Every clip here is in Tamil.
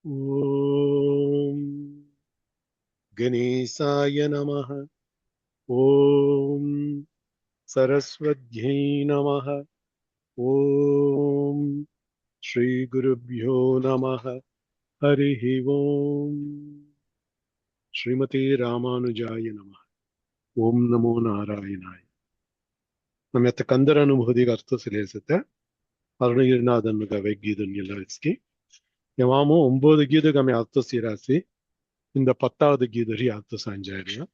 ஓம் கணேசாய நமः. ஓம் சரஸ்வத்யை நமः. ஓம் ஸ்ரீ குருப்யோ நமः. ஹரிஹி ஓம். ஸ்ரீமதே ராமானுஜாய நமः. ஓம் நமோ நாராயணாய. ನಮ್ಮೆತ್ತ ಕಂದರ ಅನುಭೂತಿಗೆ ಅರ್ಥ ಸಿಲೇಸುತ್ತೆ ಅರುಣಗಿರಿನಾಥನ್ಗ வெggீதன் எல்லாருக்கு எவாமோ 9 கீதகமே அர்த்த சீராசி இந்த 10வது கீதரி அர்த்த சாஞ்சாரியா.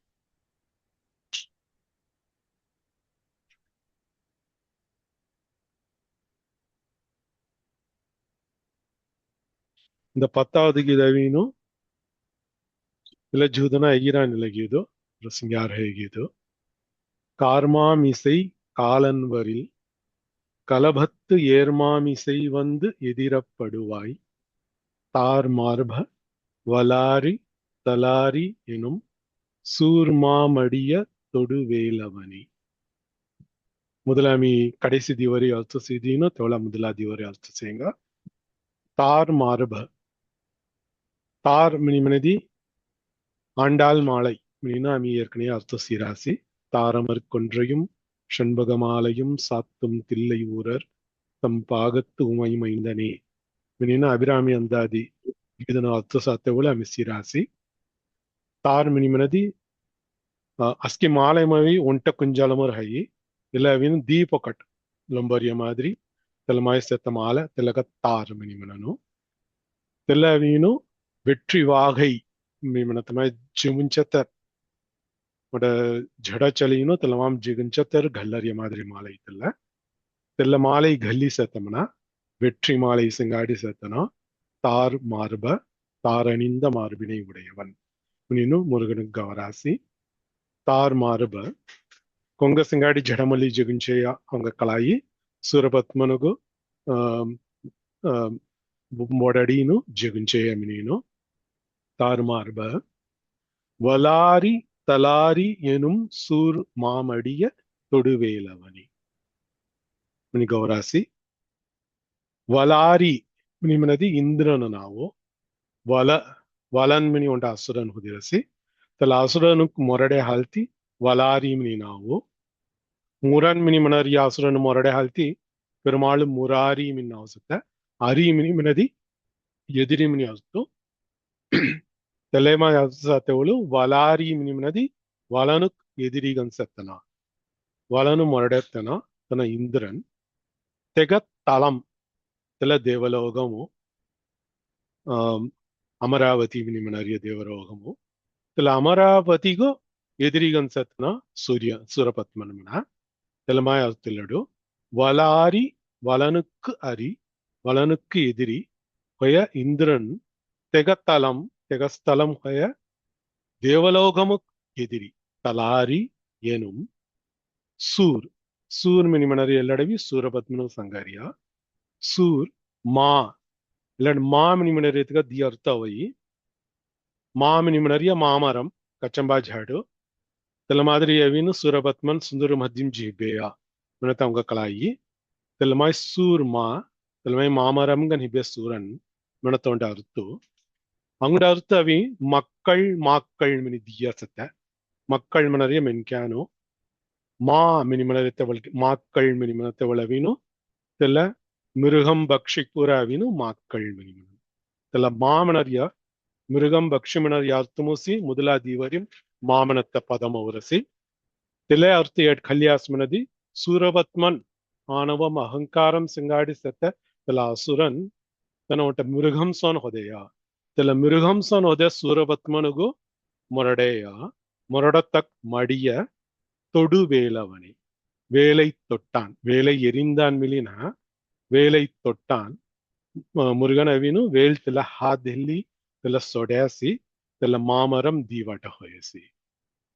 இந்த 10வது கீதவினும் இலஜூதன ஐகிரான் இலகியதோ ரசிங்கார் ಹೇಗಿದೋ கார்மாமிசை காலன்வரில் கலபத்து ஏர்மாமிசை வந்து எதிரப்படுவாய் தார் மார்ப வலாரி தலாரி எனும் சூர்மாமடிய தொடுவேலவனி. முதலாமி கடைசி திவரி அர்த்த செய்தினோ தோಳ முதலா திவரி அர்த்த செய்யுங்க. தார் மார்ப தார் மினிமனதி ஆண்டாள் மாலை மினினா அமி ஏற்கனவே அர்த்த சீராசி தாரமர் கொன்றையும் ஷண்பகமாலையும் சாத்தும் தில்லை ஊரர் தம் பாகத்து உமை மைந்தனே மினினா அபிராமி ಅಂದಾದಿ ಇದನ್ನು ಅರ್ಥ ಸಾತ್ಯಗಳು ಅಮಿ ಸಿರಾಸಿ ತಾರ್ ಮಿನಿಮನದಿ ಅಸ್ಕಿ ಮಾಲೆ ಮವಿ ಒಂಟ ಕುಂಜಾಲಮರ್ ಹೈ ಇಲ್ಲ ಅವಿನ ದೀಪಕಟ್ ಲಂಬರಿಯ ಮಾದರಿ ತೆಲಮಾಯ ಸೆತ್ತ ಮಾಲ ತೆಲಗ ತಾರ್ ಮಿನಿಮನನು ತೆಲ್ಲ ಅವಿನು வெற்றி வாகை மிமனத்தமாய் ஜிமுஞ்சத்தர் உட ஜட ಚಲಿನೋ ತಲವಾಮ್ ಜಿಗುಂಚತ್ತರ್ ಗಲ್ಲರಿಯ மாதிரி மாலை தெல்ல தெல்ல மாலை கல்லி சேத்தம்னா வெற்றி மாலை செங்காடி சேத்தனா தார் மார்ப தாரணிந்த மார்பினை உடையவன் ನೀನು ಮುರುಗನಿಗೆ ಗವರಾಸಿ ತಾರ್ ಮಾರ್ಬ ಕೊಂಗ ಸಿಂಗಾಡಿ ಜಡಮಲಿ ಜಗುಂಚೆಯ ಅವಂಗ ಕಲಾಯಿ ಸೂರಪತ್ಮನುಗು ಮೊಡಡೀನು ಜಗುಂಚೆಯ ಮಿನೀನು தார் மார்ப வலாரி தலாரி எனும் சூர் மாமடிய தொடுவேலவனி ಮನಿ ಗೌರಾಸಿ ವಲಾರಿ ಮನಿ ಮನದಿ ಇಂದ್ರನ ನಾವು ವಲ ವಲನ್ ಮನಿ ಒಂಟ ಅಸುರನ್ ಹುದಿರಸಿ ತಲ ಅಸುರನು ಮೊರಡೆ ಹಾಲ್ತಿ ವಲಾರಿ ಮನಿ ನಾವು ಮೂರನ್ ಮಿನಿ ಮನರಿ ಅಸುರನು ಮೊರಡೆ ಹಾಲ್ತಿ ಪೆರುಮಾಳು ಮುರಾರಿ ಮಿನ್ ಅವಸುತ್ತ ಅರಿ ಮಿನಿ ಮನದಿ ಎದಿರಿ ಮಿನಿ ಅವಸ್ತು ತೆಲೆಮ ಅವಸತೆವಳು ವಲಾರಿ ಮಿನಿ ಮನದಿ ವಲನು ಎದಿರಿಗನ್ಸತ್ತನ ವಲನು ಮೊರಡೆತ್ತನ ತನ ಇಂದ್ರನ್ ತೆಗ ತಲಂ ತೆಲ ದೇವಲೋಗಮು ಅಮರಾವತಿ ನಿಮನರಿಯ ದೇವಲೋಗಮು ತೆಲ ಅಮರಾವತಿಗೂ ಎದಿರಿಗನ್ಸತ್ನ ಸೂರಪತ್ಮನಮನ ತೆಲಮಾಯ ತಿಲ್ಲಡು ವಲಾರಿ ವಲನುಕ್ಕು ಅರಿ ವಲನುಕ್ಕು ಎದಿರಿ ಹೊಯ ಇಂದ್ರನ್ ತೆಗತಲಂ ತೆಗಸ್ಥಲಂ ಹೊಯ ದೇವಲೋಗಮು ಎದಿರಿ ತಲಾರಿ ಎನುಂ ಸೂರ್ ಸೂರ್ ಮಿನಿಮನರಿ ಎಲ್ಲಡವಿ ಸೂರಪತ್ಮನ ಸಂಗಾರಿಯ ಸೂರ್ ಮಾ ಇಲ್ಲಾಂಡ್ ಮಾಮಿನಿ ಮಿಣರಿಯತ್ಗ ದಿ ಅರ್ಥ ಅವಯಿ ಮಾಮಿನಿ ಮಿಣರಿಯ ಮಾಮರಂ ಕಚ್ಚಂಬಾ ಝಾಡು ತೆಲ ಮಾದರಿ ಅವಿನು ಸೂರಪತ್ಮನ್ ಸುಂದರ ಮಧ್ಯಂ ಜಿಬೇಯ ಮಿಣತ ಅವಂಗ ಕಲಾಯಿ ತೆಲಮಾಯ್ ಸೂರ್ ಮಾ ತೆಲಮಾಯ್ ಮಾಮರಂ ಗನ್ ಹಿಬೆ ಸೂರನ್ ಮಿಣತೊಂಡ ಅರ್ತು ಅಂಗಡ ಅರ್ಥ ಅವಿ ಮಕ್ಕಳ್ ಮಾಕ್ಕಳ್ ಮಿನಿ ದಿಯ ಸತ್ತ ಮಕ್ಕಳ್ ಮಿಣರಿಯ ಮೆನ್ಕ್ಯಾನು மா மினிமனத்தவளுக்கு மாக்கள் மினிமனத்தவளவினு தெல்ல மிருகம் பக்ஷிக்குராவினு மாக்கள் மினிமனம் தெல்ல மாமனர்ಯ மிருகம் பக்ஷிமனர் ಯಾರ್ತಮುಸಿ ಮೊದಲಾದಿವರಿಂ ಮಾಮನತ್ತ ಪದಮವರಸಿ ತೆಲೆ ಅರ್ಥ ಎಟ್ ಕಲ್ಯಾಸ್ಮನದಿ ಸೂರವತ್ಮನ್ ಆನವಂ ಅಹಂಕಾರಂ ಸಿಂಗಾಡಿ ಸತ್ತ ತೆಲ ಅಸುರನ್ ತನ ಒಟ್ಟ மிருகம் ಸೋನ್ ಹೊದೆಯ ತೆಲ மிருகம் ಸೋನ್ ಹೊದೆ ಸೂರವತ್ಮನುಗು ಮೊರಡೆಯ ಮೊರಡತಕ್ ಮಡಿಯ தொடுவேலவனை வேலை தொட்டான் வேலை எரிந்தான் மிலிನ வேலை ತೊಟ್ಟಾನ್ ಮುರುಗನ ಅವಿನು ವೇಲ್ ತೆಲ ಹಾದೆಲ್ಲಿ ತೆಲ ಸೊಡ್ಯಾಸಿ ತೆಲ ಮಾಮರಂ ದೀವಾಟ ಹೊಯಸಿ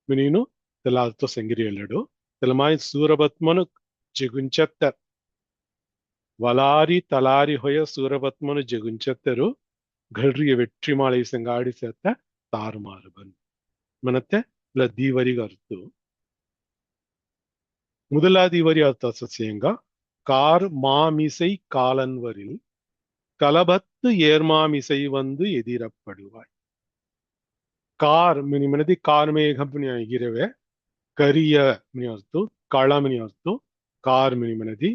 ಮಿನೀನು ತೆಲ ಅರ್ಥ ಸಂಗಿರಿ ಎಲ್ಲಡು ತೆಲ ಮಾಯಿ ಸೂರಪತ್ಮನು ಜಗುಂಚತ್ತ ವಲಾರಿ ತಲಾರಿ ಹೊಯ ಸೂರಪತ್ಮನು ಜಗುಂಚತ್ತರು ಗಲ್ರಿಯ வெற்றி மாலை ಸಂಗಾಡಿ ಸೇತ್ತ ತಾರು ಮಾರುಬನ್ ಮನತ್ತೆ ಇಲ್ಲ ದೀವರಿಗೆ ಅರ್ಥ முதலாதிவரி அர்த்த சசியங்க கார் மாமிசை காலன்வரில் கலபத்து ஏர்மாமிசை வந்து எதிரப்படுவாய். கார் மினிமனதி கார்மேகம் எகிரவே கரிய மினியர்த்து களமினியர்த்து கார் மினிமனதி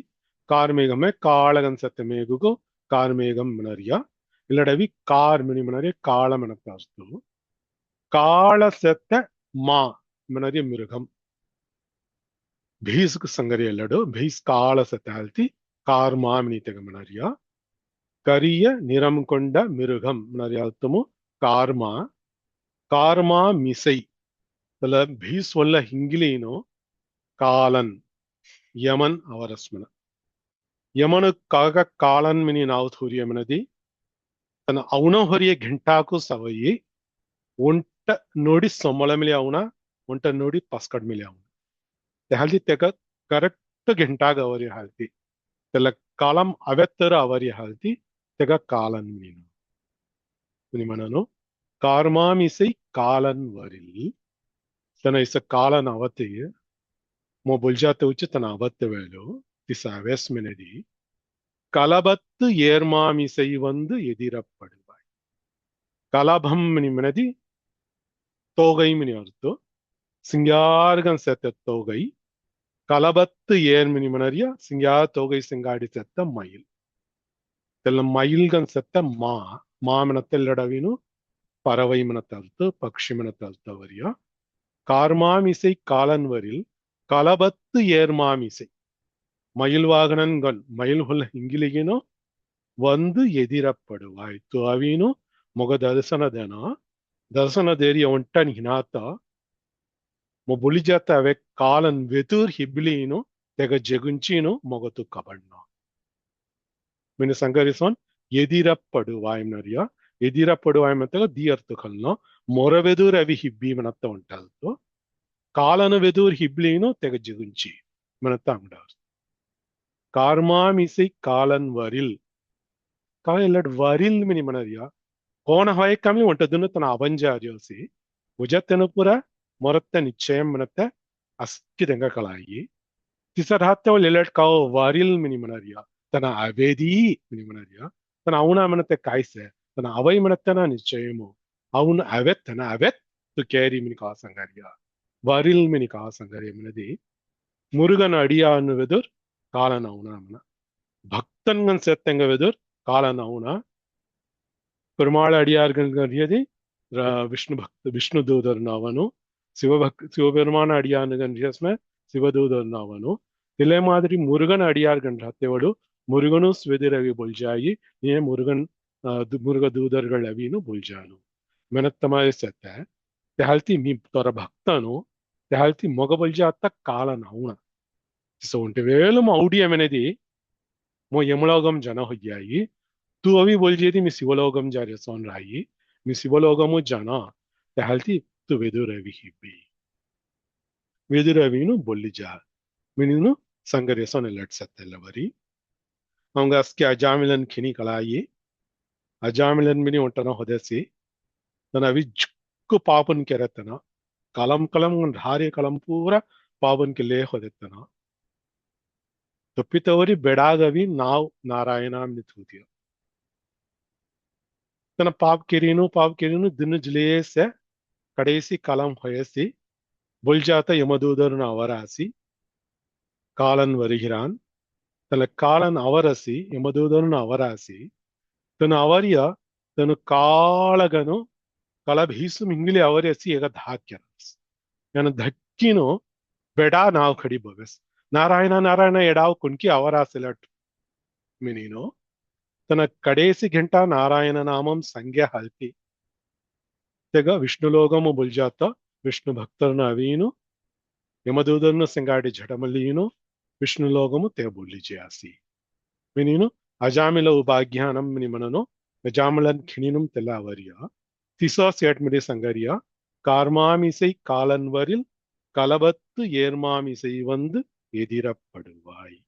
ಕಾರ್ಮೇಘಮೆ ಕಾಳಗನ್ ಸತ್ತ ಮೇಗುಗು ಕಾರ್ಮೇಘಂ ಮನರಿಯ ಇಲ್ಲಡವಿ ಕಾರ್ ಮಿನಿ ಮನರಿ ಕಾಳ ಮನತಾಸ್ತು ಕಾಳ ಸತ್ತ ಮಾ ಮನರಿ ಮಿರುಗಂ ಭೀಸ್ಕು ಸಂಗರಿ ಎಲ್ಲಡು ಭೀಸ್ ಕಾಳ ಸತ್ತ ಅಲ್ತಿ ಕಾರ್ ಮಾ ಮಿನಿ ತೆಗ ಮನರಿಯ ಕರಿಯ ನಿರಂ ಕೊಂಡ ಮಿರುಗಂ ಮನರಿ ಅಲ್ತಮು ಕಾರ್ಮಾ ಕಾರ್ಮಾ ಮಿಸೈ ತಲ ಭೀಸ್ ಒಲ್ಲ ಹಿಂಗಿಲೇನೋ ಕಾಲನ್ ಯಮನ್ ಅವರಸ್ಮನ ಯಮನುಕ್ಕಾಗ ಕಾಳನ್ ಮಿನಿ ನಾವು ಥೂರಿಯಮನದಿ ತನ್ನ ಅವನ ಹೊರಿಯ ಘಂಟಾಕು ಸವಯಿ ಒಂಟ ನೋಡಿ ಸೊಮ್ಮಳ ಮೇಲೆ ಅವನ ಒಂಟ ನೋಡಿ ಪಸ್ಕಡ್ ಮೇಲೆ ಅವನ ಹಾಲ್ತಿ ತೆಗ ಕರೆಕ್ಟ್ ಘಂಟಾಗ ಅವರಿ ಹಾಲ್ತಿ ತೆಲ್ಲ ಕಾಲಂ ಅವೆತ್ತರ ಅವರಿ ಹಾಲ್ತಿ ತೆಗ ಕಾಲನ್ ಮಿನಿ ನಿಮನನು ಕಾರ್ಮಾಮಿಸೈ ಕಾಲನ್ ವರಿಲ್ ತನ ಇಸ ಕಾಲನ್ ಅವತಿ ಮೊ ಬುಲ್ಜಾತ ಉಚ್ಚ ತನ ಅವತ್ತ ವೇಳು திசாவேஸ் மெனடி கலபத்து ஏர்மாமிசை வந்து எதிரப்படுவாய். கலபம் மெனதி தோகை மினி அர்த்தோ சிங்கார்கன் செத்த தோகை கலபத்து ஏர் மினி மனரியா சிங்கார் தோகை சிங்காடி செத்த மயில் தெல்ல மயில்கன் செத்த மாமனத்தெல்லடவினு பறவை மனத்தர்த்து பக்ஷி மனத்தர்த்தவரியா கார்மாமிசை காலன்வரில் கலபத்து ஏர்மாமிசை மயில் வாகனன்கன் மயில் ಹೊಲ್ಲ ಹಿಂಗಿಲಿಗೇನೋ ಒಂದು ಎದಿರப்படுவாಯ್ತು ಅವಿನು ಮೊಗ ದರ್ಶನ ದೇರಿ ಒಂಟನ್ ಹಿನಾತ ಮೊ ಬುಳಿಜಾತ ಅವೆ ಕಾಲನ್ ವೆತೂರ್ ಹಿಬ್ಲಿನು ತೆಗ ಜಗುಂಚಿನು ಮೊಗತು ಕಬಣ್ಣ ಮಿನ ಸಂಗರಿಸೋನ್ ಎದಿರப்படுவாய் ನರಿಯ ಎದಿರப்படுவாய் ಮತ್ತಗ ದಿ ಅರ್ಥ ಕಲ್ನೋ ಮೊರವೆದೂರ್ ಅವಿ ಹಿಬ್ಬಿ ಮನತ್ತ ಉಂಟಲ್ತು ಕಾಲನ ವೆದೂರ್ ಹಿಬ್ಲಿನು ತೆಗ ಜಗುಂಚಿ ಮನತ್ತ ಅಂಗಡ ಕಾರ್ಮಾಮಿಸೈ ಕಾಲನ್ ವರಿಲ್ ಕಾಲೆಲ್ಲಡ್ ವರಿಲ್ ಮಿನಿ ಮನರಿಯ ಕೋಣ ಹೊಯ್ ಕಮ್ಮಿ ಒಂಟದನ್ನು ತನ್ನ ಅವಂಜಾರಿಯೋಸಿ ಉಜತ್ತನು ಪುರ ಮೊರತ್ತ ನಿಶ್ಚಯಂ ಮನತ್ತ ಅಸ್ಕಿದಂಗ ಕಳಾಯಿ ತಿಸರ್ ಹತ್ತವಲ್ ಎಲ್ಲಡ್ ಕಾವು ವರಿಲ್ ಮಿನಿ ಮನರಿಯ ತನ್ನ ಅವೇದಿ ಮಿನಿ ಮನರಿಯ ತನ್ನ ಅವನ ಮನತ್ತೆ ಕಾಯ್ಸೆ ತನ್ನ ಅವೈ ಮನತ್ತನ ನಿಶ್ಚಯಮು ಅವನು ಅವೆತ್ತನ ಅವೆತ್ ತು ಕೇರಿ ಮಿನಿ ಕಾಸಂಗರಿಯ ವರಿಲ್ ಮಿನಿ ಕಾಸಂಗರಿಯ ಮಿನದಿ ಮುರುಗನ ಅಡಿಯ ಅನ್ನುವೆದುರ್ ಕಾಲನ ಅವನ ಮನ ಭಕ್ತನ್ಗನ್ ಸೇತ್ತಂಗ ವೆದುರ್ ಕಾಲನ ಅವನ பெருமாள் அடியார்கள் விஷ்ணு பக்த விஷ்ணு தூதர்னு அவನು சிவபெருமான அடியானுಗನ್ರಿಯಸ್ಮೆ சிவதூதர்னு ಅವನು ಇಲ್ಲೇ ಮಾದರಿ ಮುರುಗನ್ ಅಡಿಯಾರ್ಗನ್ ಹತ್ತೆವಡು ಮುರುಗನು ಸ್ವೆದಿರವಿ ಬುಲ್ಜಾಯಿ ನೀ ಮುರುಗನ್ ಮುರುಗ ದೂದರ್ಗಳ ಅವಿನು ಬುಲ್ಜಾನು ಮೆನತ್ತಮಾಯ ಸತ್ತ ತೆಹಲ್ತಿ ಮಿ ತೊರ ಭಕ್ತನು ತೆಹಲ್ತಿ ಮೊಗ ಬುಲ್ಜಾತ್ತ ಕಾಲನ ಅವನ ಸೊ ಒಂಟೆ ವೇಲು ಔಡಿಯ ಮೆನೆದಿ ಮೊ ಯಮಳೋಗಂ ಜನ ಹೊಯ್ಯಾಯಿ तू अभी बोल रही थी मैं शिवलोकम जा रही सोन रही मैं शिवलोकम जाना टहलती तू वेदुरवि हिब्बी वेदुरविनु बोली जा मीनु संगरे सोन लट सत्तेलवरी अवंग अस्के अजामिलन खिनी कलाಯಿ अजामिलन मिनी ಒಂಟನ ಹೊದಸಿ ನನ್ನ ಅವಿ ಜುಕ್ಕು ಪಾಪನ್ ಕೆರೆತನ ಕಲಂ ಕಲಂ ಧಾರೆ ಕಲಂ ಪೂರ ಪಾಪನ್ ಕೆ ಲೇ ಹೊದೆತನ ತಪ್ಪಿತವರಿ ಬೆಡಾಗವಿ ನಾವ್ ನಾರಾಯಣ ಮಿಥುತಿಯ तन पाप केरीनु दिन जलेसे कड़ेसी कलम होयसी बुल जाता यमदूदर अवरासी कालन वरिहिरान तन कालन अवरसी यमदूदर अवरासी तन अवर्य तन काळगनु कल भीसु मिंगिले अवरसी एग धाक्य यान धक्किनो बेडा नाव खड़ी बगस नारायण नारायण एडाव कुनकी अवरासिलट मिनीनो तन कड़ेसी घंटा नारायण नामम संज्ञा हल्ती तेग विष्णुलोकमु बुल्जात विष्णु भक्तरन अवीनु यमदूदरनु संगाडी झटमलीनु विष्णुलोकमु ते बुल्लिजियासी मिनीनु अजामिल उपाज्ञानम निमननो अजामिलन खिनिनुम तेलावरिय तिसो सेट मिडे संगरिया कार्मामिसै कालन्वरिल कलबत्तु ஏர்மாமிசை வந்து எதிரப்படுவாய்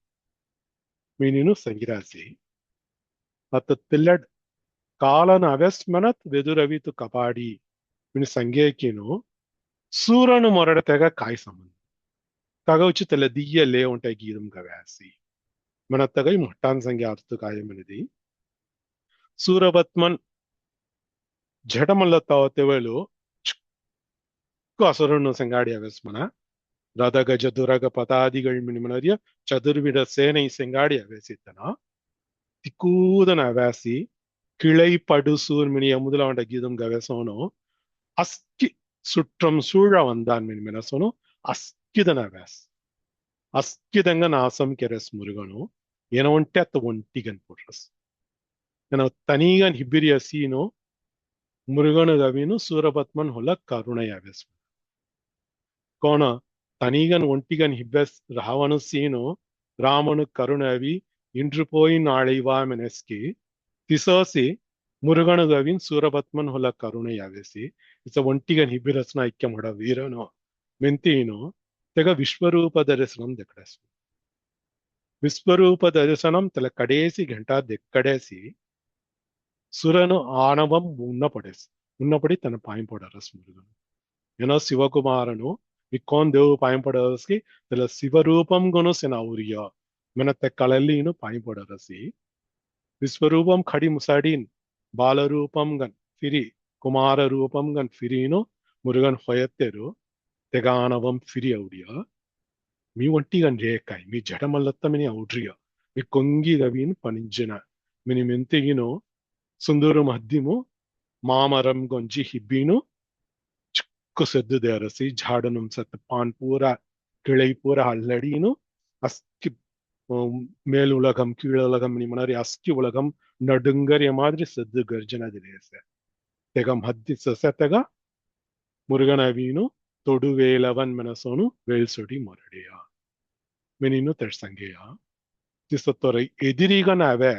मिनीनु संगिरासी अत तिल्लड कालन अवेस्मनत वेदुरवितु कपाडी मिन संगेकिनो सूरनु मोरडतेग काय संबंध तगवचु तल दिय ले उंटे गीदम गवासी मनतगै मुट्टान संगे अर्थ काय मनदी ಸೂರಪತ್ಮನ್ ಜಡಮಲ್ಲತ್ತಾವ ತೆವಳು ಅಸುರನ್ನು ಸಂಗಾಡಿ ಅವಸ್ಮನ ರಥಗ ಚದುರಗ ಪದಾದಿಗಳು ಮಿನಿಮನರಿಯ ಚದುರ್ವಿಡ ಸೇனை செங்காடி அவசித்தனா திக்கூதன அவாசி கிளை படுசூர் மினிய முதலாண்ட கீதம் கவசோனோ அஸ்கி சுற்றம் சூழ வந்தான் மினிமெனசோனோ அஸ்கிதன அவாஸ் அஸ்கிதங்க நாசம் ಕೆರೆಸ್ ಮುರುಗನು ಏನೋ ಒಂಟೆ ಅತ್ತ ಒಂಟಿಗನ್ ಪುಟ್ರಸ್ ಏನೋ ತನೀಗನ್ ಹಿಬ್ಬಿರಿಯ ಸೀನು ಮುರುಗನು ಗವಿನು ಸೂರಪತ್ಮನ್ ಹೊಲ ಕರುಣಯ ಅವೆಸ್ ಕೋಣ தனிகன் ஒண்டிகன் ஹிப்பஸ் ராவணு சீனு ராமனு கருணவி இன்று போய் நாளை வா மெனஸ்கி திசோசி ಮುರುಗಣಗವಿನ್ ಸೂರಪತ್ಮನ್ ಹೊಲ ಕರುಣೆ ಯಾವೆಸಿ ಇಸ ಒಂಟಿಗನ್ ಹಿಬ್ಬಿರಸ್ನ ಐಕ್ಯ ಮಾಡ ವೀರನು ಮೆಂತೀನು ತೆಗ ವಿಶ್ವರೂಪ ದರ್ಶನಂ ದೆಕ್ಕಡೇಸಿ ವಿಶ್ವರೂಪ ದರ್ಶನಂ ತಲ ಕಡೇಸಿ ಘಂಟಾ ದೆಕ್ಕಡೇಸಿ ಸುರನು ಆಣವಂ ಉನ್ನಪಡಿ ತನ್ನ ಪಾಯಿಂಪಡರಸ್ ಮುರುಗನು ಏನೋ ಶಿವಕುಮಾರನು ವಿಕ್ಕೋನ್ ದೇವು ಪಾಯಿಂಪಡರಸ್ಕಿ ತಲ ಶಿವರೂಪಂ ಗುನು ಸೆನ ಊರಿಯ ಮೆನತ್ತೆ ಕಳಲ್ಲಿನು ಪಾಯಿಂಪಡರಸಿ ವಿಶ್ವರೂಪಂ ಖಡಿ ಮುಸಾಡಿನ್ ಬಾಲರೂಪಂ ಗನ್ ಫಿರಿ ಕುಮಾರ ರೂಪಂ ಗನ್ ಫಿರಿನು ಮುರುಗನ್ ಹೊಯತ್ತೆರು ತೆಗಾನವಂ ಫಿರಿ ಔಡಿಯ మీ ఒంటిగన్ రేకాయ్ మీ జడమల్లత్తమిని ఔడ్రియ మీ కొంగి గవిన్ పనించిన మిని మెంతిగిను సుందూరు మద్దిము మామరం గొంజి ಹಿಬ್ಬಿನು ಚಿಕ್ಕು ಸೆದ್ದು ದೇರಸಿ ಝಾಡನುಂ ಸತ್ ಪಾನ್ ಪೂರ கிளை பூரா அள்ளடினு அஸ்கி மேலுலகம் கீழுலகம் மணி அஸ்கி உலகம் நடுங்கறிய மாதிரி செದ್ದು ಗರ್ಜನ ದಿಲೇಸ ತೆಗ ಮದ್ದಿ ಸಸತೆಗ ಮುರುಗನವೀನು ತೊಡುವೇಲವನ್ ಮೆನಸೋನು ವೇಲ್ಸೊಡಿ ಮೊರಡೆಯ ಮೆನಿನು ತೆಡ್ಸಂಗೆಯ ತಿಸತ್ತೊರ ಎದಿರಿಗನ ಅವೇ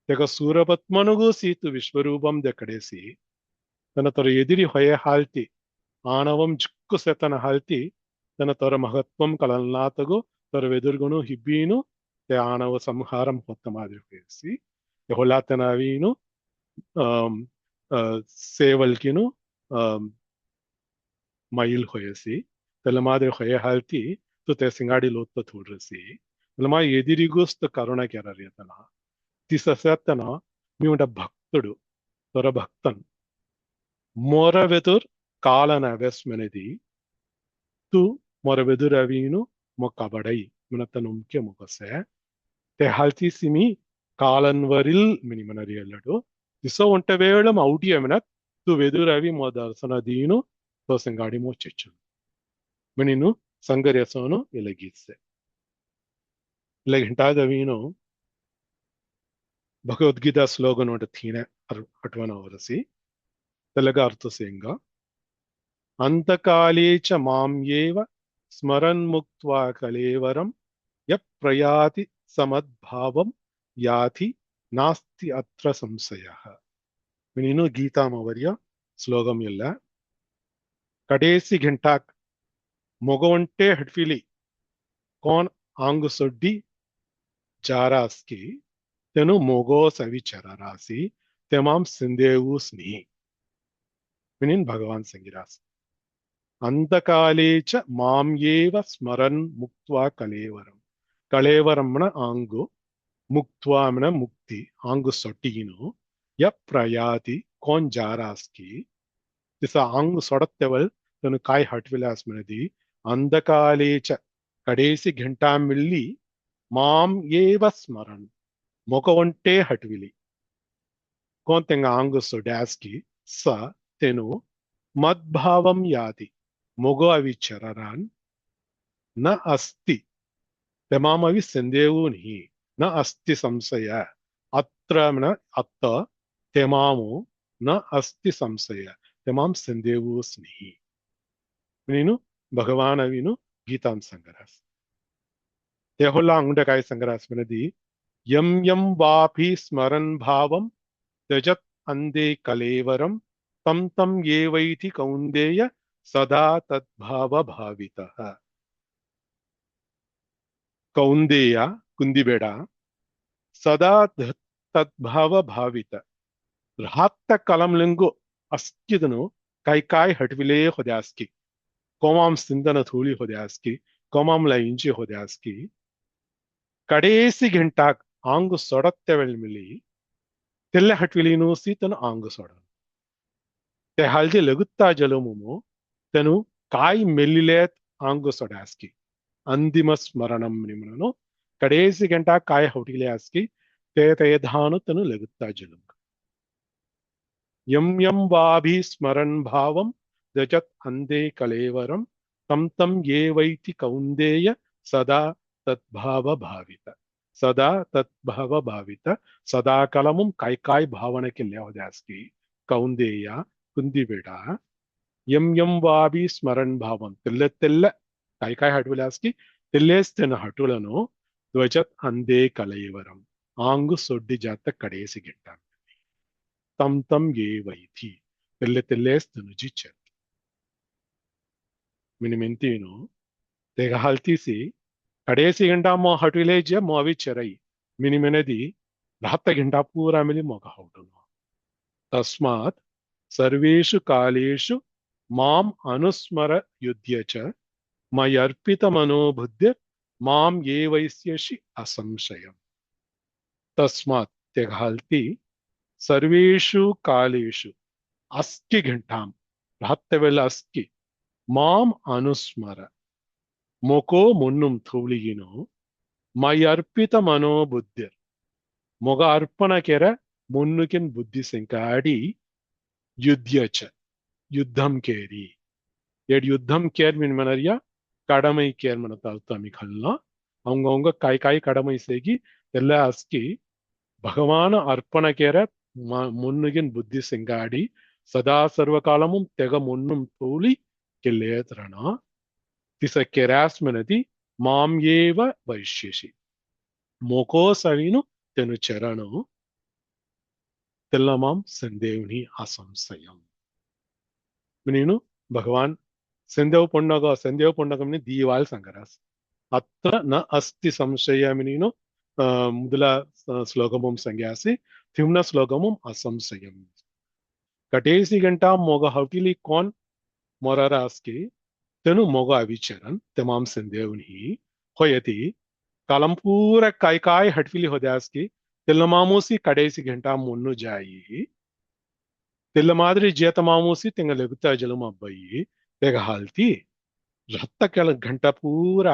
ತೆಗ ಸೂರಪತ್ಮನುಗೂ ಸೀತು ವಿಶ್ವರೂಪಂ ದೆ ಕಡೆಸಿ ತನ್ನ ತೊರ ಎದಿರಿ ಹೊಯೆ ಹಾಲ್ತಿ ಆಣವಂ ಜುಕ್ಕು ಸೆತನ ಹಾಲ್ತಿ ತನ್ನ ತೊರ ಮಹತ್ವಂ ಕಲಲ್ನಾತಗು ತೊರ ವೆದುರ್ಗುನು ಹಿಬ್ಬೀನು te ಆಣವ ಸಂಹಾರಂ ಹೊತ್ತ ಮಾದಿರಿ ಹೋಯಿಸಿ ಹೊಲಾತನವೀನು ಸೇವಲ್ಕಿನು ಮೈಲ್ ಹೊಯಸಿ ತಲೆ ಮಾದಿರಿ ಹೊಯ ಹಾಲ್ತಿ ತುತೆ ಸಿಂಗಾಡಿ ಲೋತ್ತ ತೋಡ್ರಸಿ ತಲೆಮಾ ಎದಿರಿಗೂಸ್ತ ಕರುಣ ಕೆರರಿಯತನ ತಿಸಸೆತ್ತನ మీవుంట భక్తుడు తొర భక్తన్ మొరవెదుర్ కాలన వెస్మెనది tu మొరవెదుర్ అవీను మొక్కబడై మినతను ముఖ్య ముఖసే te haltisimi ಕಾಲನ್ವರಿಲ್ ಮಿನಿಮನರಿಯಲ್ಲಡು ದಿಸ ಒಂಟ ವೇಳಂ ಔಟಿಯಮಿನಕ್ ತು ವೆದುರವಿ ಮೊ ದರ್ಶನ ದೀನು ತೋ ಸಂಗಾಡಿ ಮೊ ಚೆಚ್ಚು ಮಿನಿನು ಸಂಗರ್ಯಸೋನು ಇಲಗಿಸೆ ಇಲಗಿಂಟಾದವೀನು ಭಗವದ್ಗೀತಾ ಸ್ಲೋಗನ್ ಒಂಟ ಥೀನೆ ಅಟ್ವನ ವರಸಿ ತೆಲಗ ಅರ್ಥ ಸೇಂಗ ಅಂತಕಾಲೇ ಚ ಮಾಂ ಏವ ಸ್ಮರನ್ ಮುಕ್ತ್ವಾ ಕಲೇವರಂ ಯ ಪ್ರಯಾತಿ ಸಮದ್ಭಾವಂ ಯಾತಿ ನಾಸ್ತಿ ಅತ್ರ ಸಂಶಯ ಮಿನಿನು ಗೀತಾಮವರ್ಯ ಶ್ಲೋಗಂ ಎಲ್ಲ ಕಡೇಸಿ ಘಂಟಾಕ್ ಮೊಗವಂಟೆ ಹಡ್ಫಿಲಿ ಕೋನ್ ಆಂಗು ಸೊಡ್ಡಿ ಜಾರಾಸ್ಕಿ ತೆನು ಮೊಗೋ ಸವಿಚರರಾಸಿ ತೆಮಾಂ ಸಿಂದೇವು ಸ್ನಿ ಮಿನಿನ್ ಭಗವಾನ್ ಸಂಗಿರಾಸ್ ಅಂತಕಾಲೇ ಚ ಮಾಂ ಏವ ಸ್ಮರನ್ ಮುಕ್ತ್ವಾ ಕಲೇವರಂ ಕಳೇವರಂನ ಆಂಗು ಮುಕ್ತ್ವಾಮನ ಮುಕ್ತಿ ಆಂಗು ಸೊಟ್ಟಿಗಿನು ಯ ಪ್ರಯಾತಿ ಕೋನ್ ಜಾರಾಸ್ಕಿ ದಿಸ ಆಂಗು ಸೊಡತ್ತೆವಲ್ ತನು ಕಾಯ್ ಹಟ್ವಿಲಾಸ್ ಮನದಿ ಅಂಧಕಾಲೇಚ ಕಡೇಸಿ ಘಂಟಾಮಿಲ್ಲಿ ಮಾಂ ಏವ ಸ್ಮರನ್ ಮೊಕವಂಟೆ ಹಟ್ವಿಲಿ ಕೋನ್ ತೆಂಗ ಆಂಗು ಸೊಡ್ಯಾಸ್ಕಿ ಸ ತೆನು ಮದ್ಭಾವಂ ಯಾತಿ ಮೊಗೋ ಅವಿಚರರಾನ್ ನ ಅಸ್ತಿ ತೆಮಾಮವಿ ಸಂದೇವು ನಿ ನ ಅಸ್ತಿ ಸಂಶಯ ಅತ್ರ ಅತ್ತ ತೆಮಾಮು ನ ಅಸ್ತಿ ಸಂಶಯ ತೆಮಾಂ ಸಂದೇವು ಸ್ನೇಹಿ ನೀನು ಭಗವಾನವಿನು ಗೀತಾಂ ಸಂಗರಾಸ್ ತೆಹೊಲ್ಲ ಅಂಗಡಕಾಯ ಸಂಗರಾಸ್ ಮನದಿ ಯಂ ಯಂ ವಾಪಿ ಸ್ಮರನ್ ಭಾವಂ ತ್ಯಜತ್ ಅಂದೇ ಕಲೇವರಂ ತಂ ತಂ ಏವೈತಿ ಕೌಂದೇಯ ಸದಾ ತದ್ಭಾವ ಭಾವಿತಃ ಕೌಂದೇಯ ಕುಂದಿಬೇಡ ಸದಾ ತದ್ಭಾವ ಭಾವಿತ ರಾತ್ತ ಕಲಂಲಿಂಗು ಅಸ್ಕಿದನು ಕೈಕಾಯ್ ಹಟ್ವಿಲೇ ಹೊದ್ಯಾಸ್ಕಿ ಕೋಮಾಂ ಸಿಂದನ ಥೂಳಿ ಹೊದ್ಯಾಸ್ಕಿ ಕೋಮಾಂ ಲೈಂಜಿ ಹೊದ್ಯಾಸ್ಕಿ ಕಡೇಸಿ ಘಂಟಾಕ್ ಆಂಗು ಸೊಡತ್ತೆವೆಳ್ಮಿಲಿ తెల్ల హట్విలీనూసి తను ఆంగుసోడను te halje legutta jalomumo tenu kai mellilet angusodaski andima smaranam nimano kadesi ganta kai hotile aski te dhanu tenu legutta jalum यम यम वाभि स्मरन् भावं दजत अंधे कलेवरम तम तम ये वैति कौंदेय सदा तद्भाव भावित सदा तद्भाव भावित सदा कलमुम काय काय भावनಕ್ಕೆ ಲೆವದಾಸ್ಕಿ ಕೌಂದೇಯ ಕುಂದಿಬೇಡ यम यम वाभि स्मरन् भावं తెల్ల తెల్ల काय काय హటులాస్కి తెల్లేస్తన హటులను ధ్వజత్ అందే కలేవరం ఆంగు సొడ్డి జాత కడేసి గిట్ట तम तम ये वैथी तेल्ले तेल्लेस्तनु जिचत मिनिमेंतीनो तेगा हल्तीसी कडेसी गंटा मो हटविलेज मो अवी चरई मिनिमेनदी रहत्त गंटा पूरा मिली मोगा हौटुनो तस्मात् सर्वेषु कालेषु माम अनुस्मर युध्य च मयर्पित मनोबुद्धिर माम ये वैस्यसि असंशयम् तस्मात् तेगा हल्ती सर्वेषु कालेषु अस्कि घंटाम रहत्तवेल अस्कि माम अनुस्मर मोको मुन्नुम थूलिगिनो मय अर्पित मनोबुद्धिर मोग अर्पण केर मुन्नुकिन बुद्धि संकाडी युध्यच युद्धम केरी एड युद्धम केर मिन मनरिया கடமை கேர் மனத்த அர்த்தமிக்கல்லாம் அவங்கவுங்க காய் காய் கடமை செய்கி எல்லா அஸ்கி ಭಗವಾನ ಅರ್ಪಣಕೆರ ಮುನ್ನುಗಿನ್ ಬುದ್ಧಿ ಸಿಂಗಾಡಿ ಸದಾ ಸರ್ವಕಾಲಮುಂ ತೆಗ ಮುನ್ನುಂ ತೂಲಿ ಕೆಲ್ಲೇತ್ರಣ ತಿಸ ಕೆರಾಸ್ಮನದಿ ಮಾಂ ಏವ ವೈಶ್ಯಸಿ ಮೋಕೋ ಸವಿನು ತೆನು ಚರಣು ತೆಲ್ಲಮಾಂ ಸಂದೇವ್ನಿ ಅಸಂಶಯಂ ನೀನು ಭಗವಾನ್ ಸಂದೇವ್ ಪುಣ್ಣಗಂನಿ ದೀವಾಲ್ ಸಂಗರಾಸ್ ಅತ್ರ ನ ಅಸ್ತಿ ಸಂಶಯಮಿ ನೀನು ಮೊದಲ ಶ್ಲೋಕಮಂ ಸಂಗ್ಯಾಸಿ ತಿಮ್ನ ಶ್ಲೋಕಮಂ ಅಸಂಶಯಂ ಕಟೇಸಿ ಗಂಟಾ ಮೊಗ ಹೌಟಿಲಿ ಕೋನ್ ಮೊರರಾಸ್ಕಿ ತೆನು ಮೊಗ ಅವಿಚರನ್ ತಮಾಂ ಸಂದೇವ್ನಿ ಹೊಯತಿ ಕಾಲಂಪೂರ ಕಾಯ್ ಕಾಯ್ ಹಟ್ಫಿಲಿ ಹೊದ್ಯಾಸ್ಕಿ ತೆಲ್ಲ ಮಾಮೂಸಿ ಕಡೇಸಿ ಗಂಟಾ ಮುನ್ನು ಜಾಯಿ ತೆಲ್ಲ ಮಾದ್ರಿ ಜೇತ ಮಾಮೂಸಿ ತೆಂಗ ಲೆಗುತ್ತಾ ಜಲಮ ಅಬ್ಬಯಿ ತೆಗ ಹಾಲ್ತಿ ರತ್ತ ಕೆಲ ಗಂಟ ಪೂರ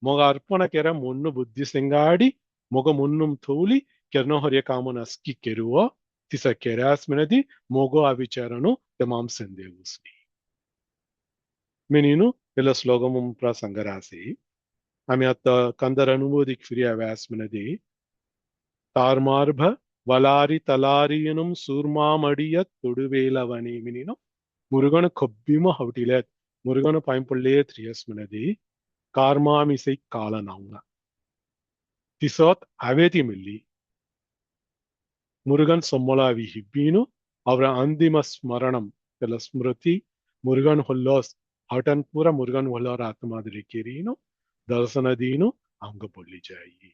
ಮೊಗ ಅರ್ಪಣ ಕೆರ ಮುನ್ನು ಬುದ್ಧಿ ಸಿಂಗಾಡಿ ಮೊಗ ಮುನ್ನುಂ ತೂಲಿ ಕೆರ್ನೋ ಹೊರಿಯ ಕಾಮನ ಅಸ್ಕಿ ಕೆರುವ ತಿಸ ಕೆರಾಸ್ಮಿನದಿ ಮೊಗೋ ಅವಿಚಾರನು ತಮಾಂ ಸಂದೇವುಸ್ನಿ ಮೆನೀನು ಎಲ್ಲ ಶ್ಲೋಕಮಂ ಪ್ರಸಂಗರಾಸಿ ಆಮೆ ಅತ್ತ ಕಂದರ ಅನುಮೋದಿಕ್ ಫಿರಿಯ ವ್ಯಾಸ್ಮಿನದಿ ತಾರ್ಮಾರ್ಭ ವಲಾರಿ ತಲಾರಿಯನುಂ ಸೂರ್ಮಾಮಡಿಯ ತೊಡುವೇಲವನಿ ಮಿನೀನು ಮುರುಗನ ಕೊಬ್ಬಿಮ ಹೌಟಿಲೆ ಮುರುಗನ ಪೈಂಪುಳ್ಳೇ ತ್ರಿಯಸ್ಮಿನದಿ ಕಾರ್ಮಾಮಿಸೈ ಕಾಲನೌಂಗ ತಿಸೋತ್ ಅವೇತಿ ಮಿಲ್ಲಿ ಮುರುಗನ್ ಸೊಮ್ಮೊಲಾವಿ ಹಿಬ್ಬೀನು ಅವರ ಅಂತಿಮ ಸ್ಮರಣಂ ಕೆಲ ಸ್ಮೃತಿ ಮುರುಗನ್ ಹೊಲ್ಲೋಸ್ ಹಟನ್ ಪೂರ ಮುರುಗನ್ ಹೊಲ್ಲೋರ ಆತ್ಮಾದಿರಿ ಕೆರೀನು ದರ್ಶನದೀನು ಅವಂಗ ಪೊಳ್ಳಿ ಜಾಯಿ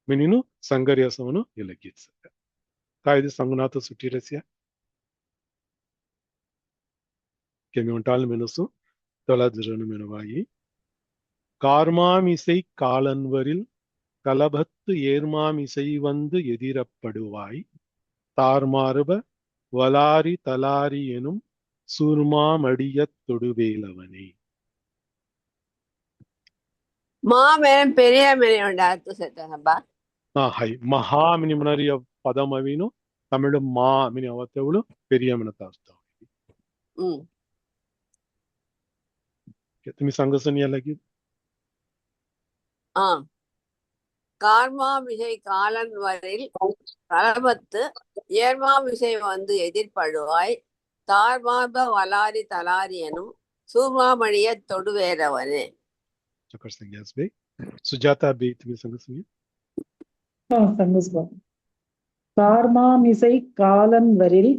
ಮಿನಿನು ಸಂಗರ್ಯಸವನು ಇಲಗಿತ್ಸಕ ಕಾಯ್ದು ಸಂಗನಾಥ ಸುಟ್ಟಿರಸ್ಯ ಕೆಮಿ ಉಂಟಾಲ್ ಮೆನಸು ತೊಲದಿರನು ಮೆನುವಾಗಿ ಕಾರ್ಮಾಮಿಸೈ ಕಾಲನ್ವರಿಲ್ கலபத்து ஏர்மாம் இசை வந்து எதிரப்படுவாய் தார்மார்ப வலாரி தலாரி எனும் சூர்மாமடியத் தொடுவேலவனே மாமேனம் பெரிய மெனி அர்த்தம் சேர்த்தா ಹೈ ಮಹಾ ಮಿನಿ ಮನರಿಯ ಪದಮವಿನು ತಮಿಳು ಮಾ ಮಿನಿ ಅವತ್ತವಳು ಪೆರಿಯ ಮಿನತ ಅರ್ಥ তুমি ಸಂಗಸನಿಯ ಲಗಿ கார்மாமிசை காலன் வரில் கலபத்து ஏர்மாமிசை வந்து எதிர்படுவாய் தார்மார்ப வலாரி தலாரி எனும் சூர்மாமணிய தொடுவேரவனே சுஜாதா பி তুমি ಸಂಗಸನಿಯ கார்மாமிசை காலன் வரில்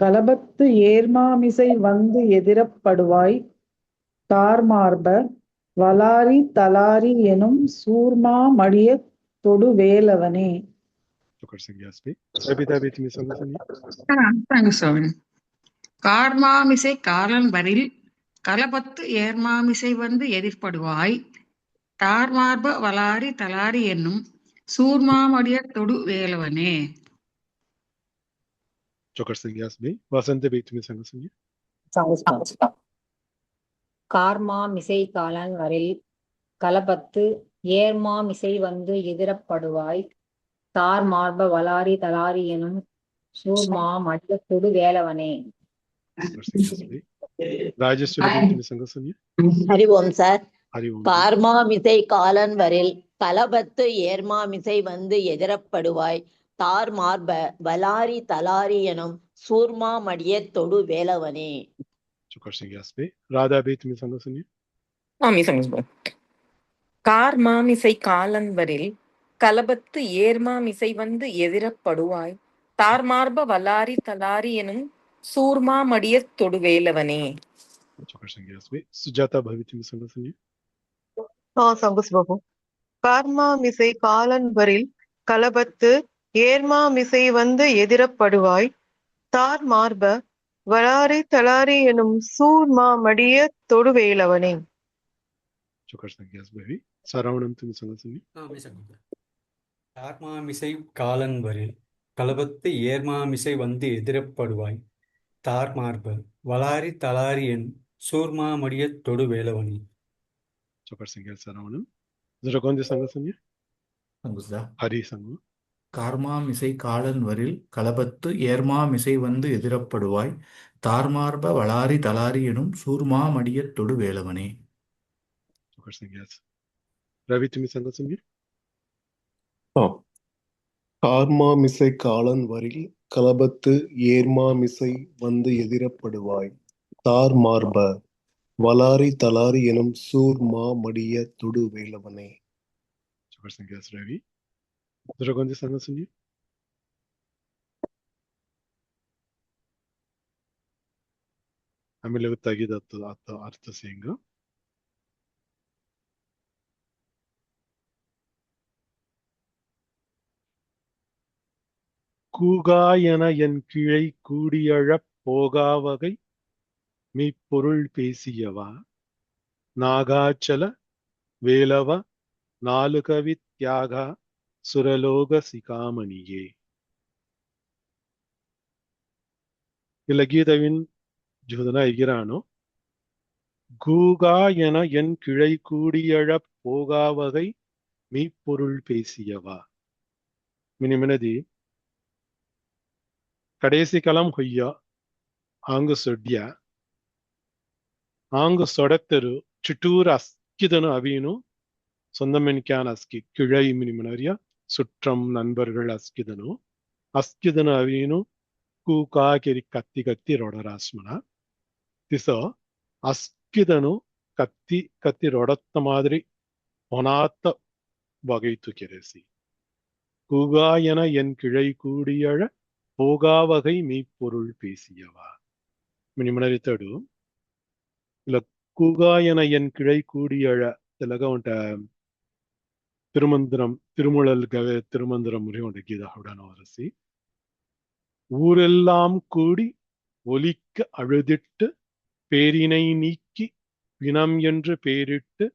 கலபத்து ஏர்மாமிசை வந்து எதிரப்படுவாய் தார்மார்ப வலாரி தலாரி எனும் சூர்மா மடிய தொடு வேலவனே. கார்மாமிசை காலன் வரில் கலபத்து ஏர்மாமிசை வந்து எதிர்படுவாய் தார்மார்ப வலாரி தலாரி என்னும் சூர்மாமடிய தொடு வேலவனே. चौकट संज्ञास में वसंत भी तुम्हें संग संज्ञा சமஸ்கிருதம். கார்மா மிசை காலன் வரில் கலபத்து ஏர்மா மிசை வந்து எதிரப்படுவாய் தார் மார்ப வலாரி தலாரி எனும் சூர்மா மடியத்தொடு வேலவனே. चौकट संज्ञास में राजेश्वरी भी तुम्हें संग संज्ञा हरि ओम சார். हरि ओम கார்மா மிசை காலன் வரில் கலபத்து ஏர்மா மிசை வந்து எதிரப்படுவாய் தார் மார்ப வலாரி தலாரி எனும் சூர்மா மடியத் தொடு வேலவனே. चौकट संज्ञास में राधा भी तुम्हें संग संज्ञा சுவாமி சமஸ்கிருதம். கார்மாமிசை காலன்வரில் கலபத்து ஏர்மாமிசை வந்து எதிரப்படுவாய் தார்மார்ப வலாரி தலாரி எனும் சூர்மா மடியத் தொடுவேலவனே. चौकट संज्ञास में सुजाता भवी तुम्हें संग संज्ञा சங்குஸ்பகு. கார்மா மிசை காலன் வரில் கலபத்து ஏர்மா மிசை வந்து எதிரப்படுவாய் தார் மார்ப வளாரி தளாரி எனும் சூர்மா மடிய தொடுவேலவனே. चौकट संज्ञास भवी सारावणम तुम्हें संग संज्ञा தார்மாமிசை காலன் வரில் கலபத்து ஏர்மாமிசை வந்து எதிரப்படுவாய் தார் மார்ப வளாரி தளாரி என் சூர்மா மடியத் தொடு வேலவனி. चौकट संज्ञास सारावणम जरा कौन दे संग संज्ञा சங்குஸ்தா. हरि संग கார்மா மிசை காலன் வரில் கலபத்து ஏர்மா மிசை வந்து எதிரப்படுவாய் தார்மார்ப வளாரி தலாரி எனும் சூர்மா மடியத் தொடு வேலவனே. चौकट संज्ञास रवि तुम्हें संग संज्ञा கார்மாமிசை காலன் வரில் கலபத்து ஏர்மாமிசை வந்து எதிரப்படுவாய் தார் மார்ப வலாரி தலாரி எனும் சூர்மா மடிய தொடு வேலவனே. चौकट संज्ञास रवि जरा कौन दे संग संज्ञा ಆಮೇಲೆ ಗೊತ್ತಾಗಿದೆ ಅರ್ಥ ಸೇಂಗ கூகாயன என் கிளை கூடியழப் போகாவகை மெய்ப்பொருள் பேசியவா நாகாச்சல வேலவ நாலுகவி தியாகா சுரலோக சிகாமணியே. ಇಲ್ಲ ಗೀತವಿನ್ ಜುದನ ಎಗಿರಾನೋ கூகா என என் கிளை கூடியழப் போகாவகை மெய்ப்பொருள் பேசியவா. மினிமினதி கடைசி கலம் ಹೊಯ್ಯ ಆಂಗು ಸೊಡ್ಯ ಆಂಗು ಸೊಡತ್ತರು ಚಿಟೂರ அஸ்கிதனு அவீனு சொந்தமென்கான அஸ்கி கிளை மினிமனரியா சுற்றம் நண்பர்கள் அஸ்கிதனு அஸ்கிதனு அவீனு கூகா ಕೆರಿ ಕತ್ತಿ ಕತ್ತಿ ರೊಡರಾಸ್ಮನ திச அஸ்கிதனு கத்தி கத்தி ரொடத்த மாதிரி ஒனாத்த வகைத்து கெரசி கூகா என என் கிளை கூடியழ போகாவகை மெய்ப்பொருள் பேசியவா. மினிமனரித்தடு ಇಲ್ಲ ಕೂಗಾ ಎನ ಎನ್ ಕಿಳೈ ಕೂಡಿಯಳ ತೆಲಗ ಉಂಟ திருமுழல் கவே திருமந்திரம் முறை உண்ட கீதா உடனவரசி ஊரெல்லாம் கூடி ஒலிக்க அழுதிட்டு பேரினை நீக்கி பிணம் என்று பேரிட்டு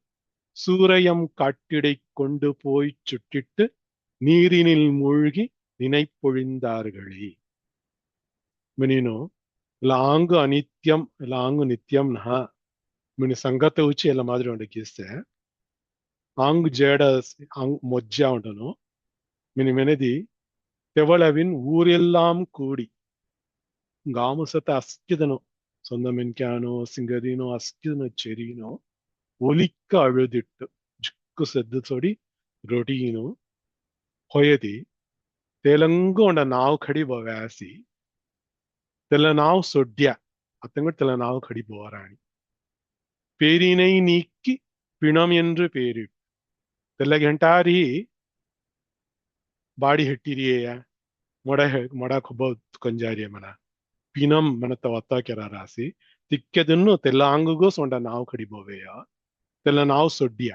சூரையம் காட்டிடை கொண்டு போய் சுட்டிட்டு நீரினில் மூழ்கி நினைப்பொழிந்தார்களே. மினினோ லாங்கு அனித்யம் லாங்கு நித்யம் நா மினி ಸಂಗತ ಉಚ್ಚಿ ಎಲ್ಲ ಮಾದರಿ ಉಂಟ ಗೀಸ್ತೆ ಆಂಗ್ ಜೇಡ ಆಂಗ್ ಮೊಜ್ಜ ಉಂಟನು மினி மெனதி தெவளவின் ஊரெல்லாம் கூடி ಗಾಮಸತ ಅಸ್ಕಿದನೋ சொந்தமென்கானோ சிங்கதினோ அஸ்கிதனோ செரினோ ஒலிக்க அழுதிட்டு ஜுக்கு செದ್ದು ತೊಡಿ ರೊಟೀನು ಹೊಯದಿ ತೆಲಂಗು ಉಂಡ ನಾವು ಕಡಿ ಬವ್ಯಾಸಿ ತೆಲ ನಾವು ಸೊಡ್ಯ ಅತ್ತಂಗ ತೆಲ ನಾವು ಕಡಿ போராணி பேரினை நீக்கி பிணம் என்று பேரிட்டு தெல்ல ಗಂಟಾರಿ ಬಾಡಿ ಹೆಟ್ಟಿರಿಯೇಯ ಮೊಡ ಕೊಬ್ಬ ಕೊಂಜಾರಿಯ ಮನ ಪಿನಂ ಮನತ ಒತ್ತ ಕೆರ ರಾಸಿ ತಿಕ್ಕೆದನ್ನು ತೆಲ್ಲಾಂಗುಗೋ ಸೊಂಡ ನಾವು ಕಡಿಬೋವೆಯ தெல்ல ನಾವು ಸೊಡ್ಯ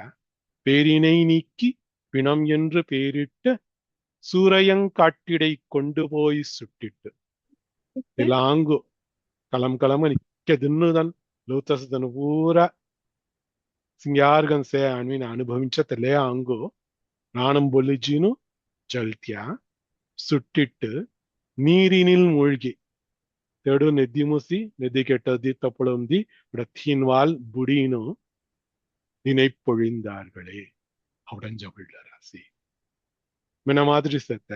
பேரினை நீக்கி பிணம் என்று பேரிட்டு சூரையங்காட்டிடை கொண்டு போய் சுட்டிட்டு தெல்லாங்கு கலம் கலம நிக்கெதுன்னுதன் லூத்தசதನು ಪೂರ ಸಿಂಗ್ಯಾರ್ಗನ್ಸೆ ಅನ್ವಿನ ಅನುಭವಿಂಚ ತೆಲೆ ಅಂಗು ನಾಣಂ ಬೊಲಿಜಿನು ಜಲ್ತ್ಯ ಸುಟ್ಟಿಟ್ಟು ನೀರಿನಿಲ್ ಮೂழ்கி तेडु नेद्दी मुसी नेद्दी केट्टदी तपड़ुंदी तीनवाल बुड़ीनु निनै பொழிந்தார்களே உடஞ்ச ராசி మన మాదిరి సెత్త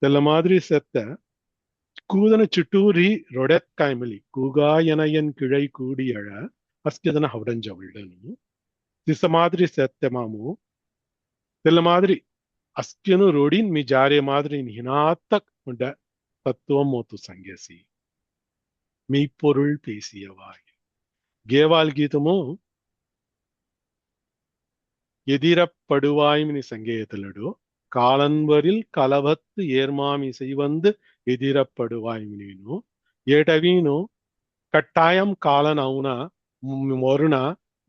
తెల్ల మాదిరి సెత్త ಕೂದನ ಚಿಟೂರಿ ರೊಡೆತ್ಕಾಯ್ಮಲಿ ಕೂಗಾಯನಯನ್ ಕಿಳೈ ಕೂಡಿಯಳ ಅಸ್ಕೆದನ ಹವಡಂಜವಳ್ಳನು ದಿಸ ಮಾದರಿ ಸತ್ಯ ಮಾಮು తెల్ల మాదిరి అస్కెను రోడిన్ మీ జారే మాదిరి హినాతక్ ఉండ தத்துவமோத்து சங்கேசி மெய்ப்பொருள் பேசியவாய் கேவால் கீதமோ எதிரப்படுவாய்மினி சங்கேயத்திலடு காலன்வரில் கலவத்து ஏர்மாமிசை வந்து எதிரப்படுவாய்மினு ఏటవీను కట్టాయం కాలన్ అవున మొరుణ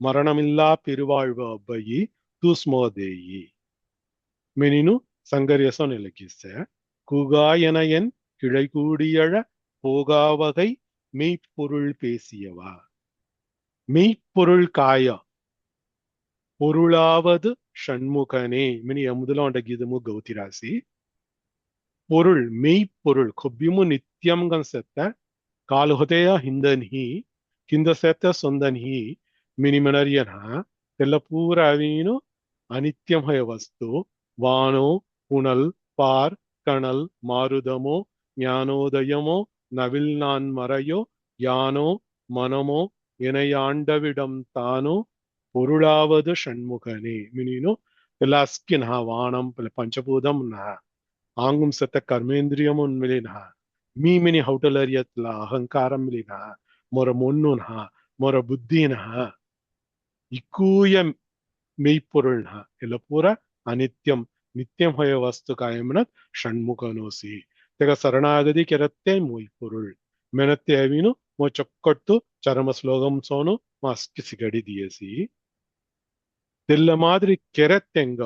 మరణమిల్లా పెరువాழ்வு అబ్బయి తూస్మోదేయి மெனினு சங்கரியசோ நிலக்கிச குகாயனையன் கிளை கூடியழ போகாவகை மெய்ப்பொருள் பேசியவா மெய்ப்பொருள் காய பொருளாவது ஷண்முகனே மினி முதல உண்ட கீதமு கௌதி ராசி பொருள் மெய்ப்பொருள் கொப்பியமு நித்தியம் கன் செத்த ಕಾಲುಹೊತೆಯ ಹಿಂದನ್ಹಿ ಕಿಂದ ಸೆತ್ತ ಸೊಂದನ್ಹಿ ಮಿನಿಮನರಿಯನ ತೆಲ್ಲ ಪೂರ ಅವೀನು ಅನಿತ್ಯಮಯ ವಸ್ತು ವಾನೋ புனல் பார் கணல் மாருதமோ ஞானோதயமோ நவில் நான் மறையோ யானோ மனமோ எனையாண்டவிடம் தானோ பொருளாவது ஷண்முகனே மினினு ಎಲ್ಲ ಅಸ್ಕಿನ ವಾಣಂ ಪಂಚಭೂತಂ ನ ಆಂಗುಂ ಸತ್ತ ಕರ್ಮೇಂದ್ರಿಯಮುನ್ ಮಿಲಿನ மீமினி ஹவுட்டலரியத்ல அகங்காரம் மிலினா மொர மொன்னுனா மொர புத்தினா இக்கூய மெய்ப்பொருள்னா இல்ல பூரா அனித்யம் நித்தியம் ஹொய வஸ்து காயம்னத் ஷண்முகனோசி ತೆಗ ಶರಣಾಗದಿ ಕೆರತ್ತೆ ಮೊಯ್ಪೊರುಳ್ ಮೆನತ್ತೆ ಅವಿನು ಮೊ ಚೊಕ್ಕಟ್ಟು ಚರಮ ಶ್ಲೋಗಂ ಸೋನು ಮಾಸ್ಕಿ ಸಿಗಡಿ ದಿಯಸಿ ತೆಲ್ಲ ಮಾದರಿ ಕೆರತ್ತೆಂಗ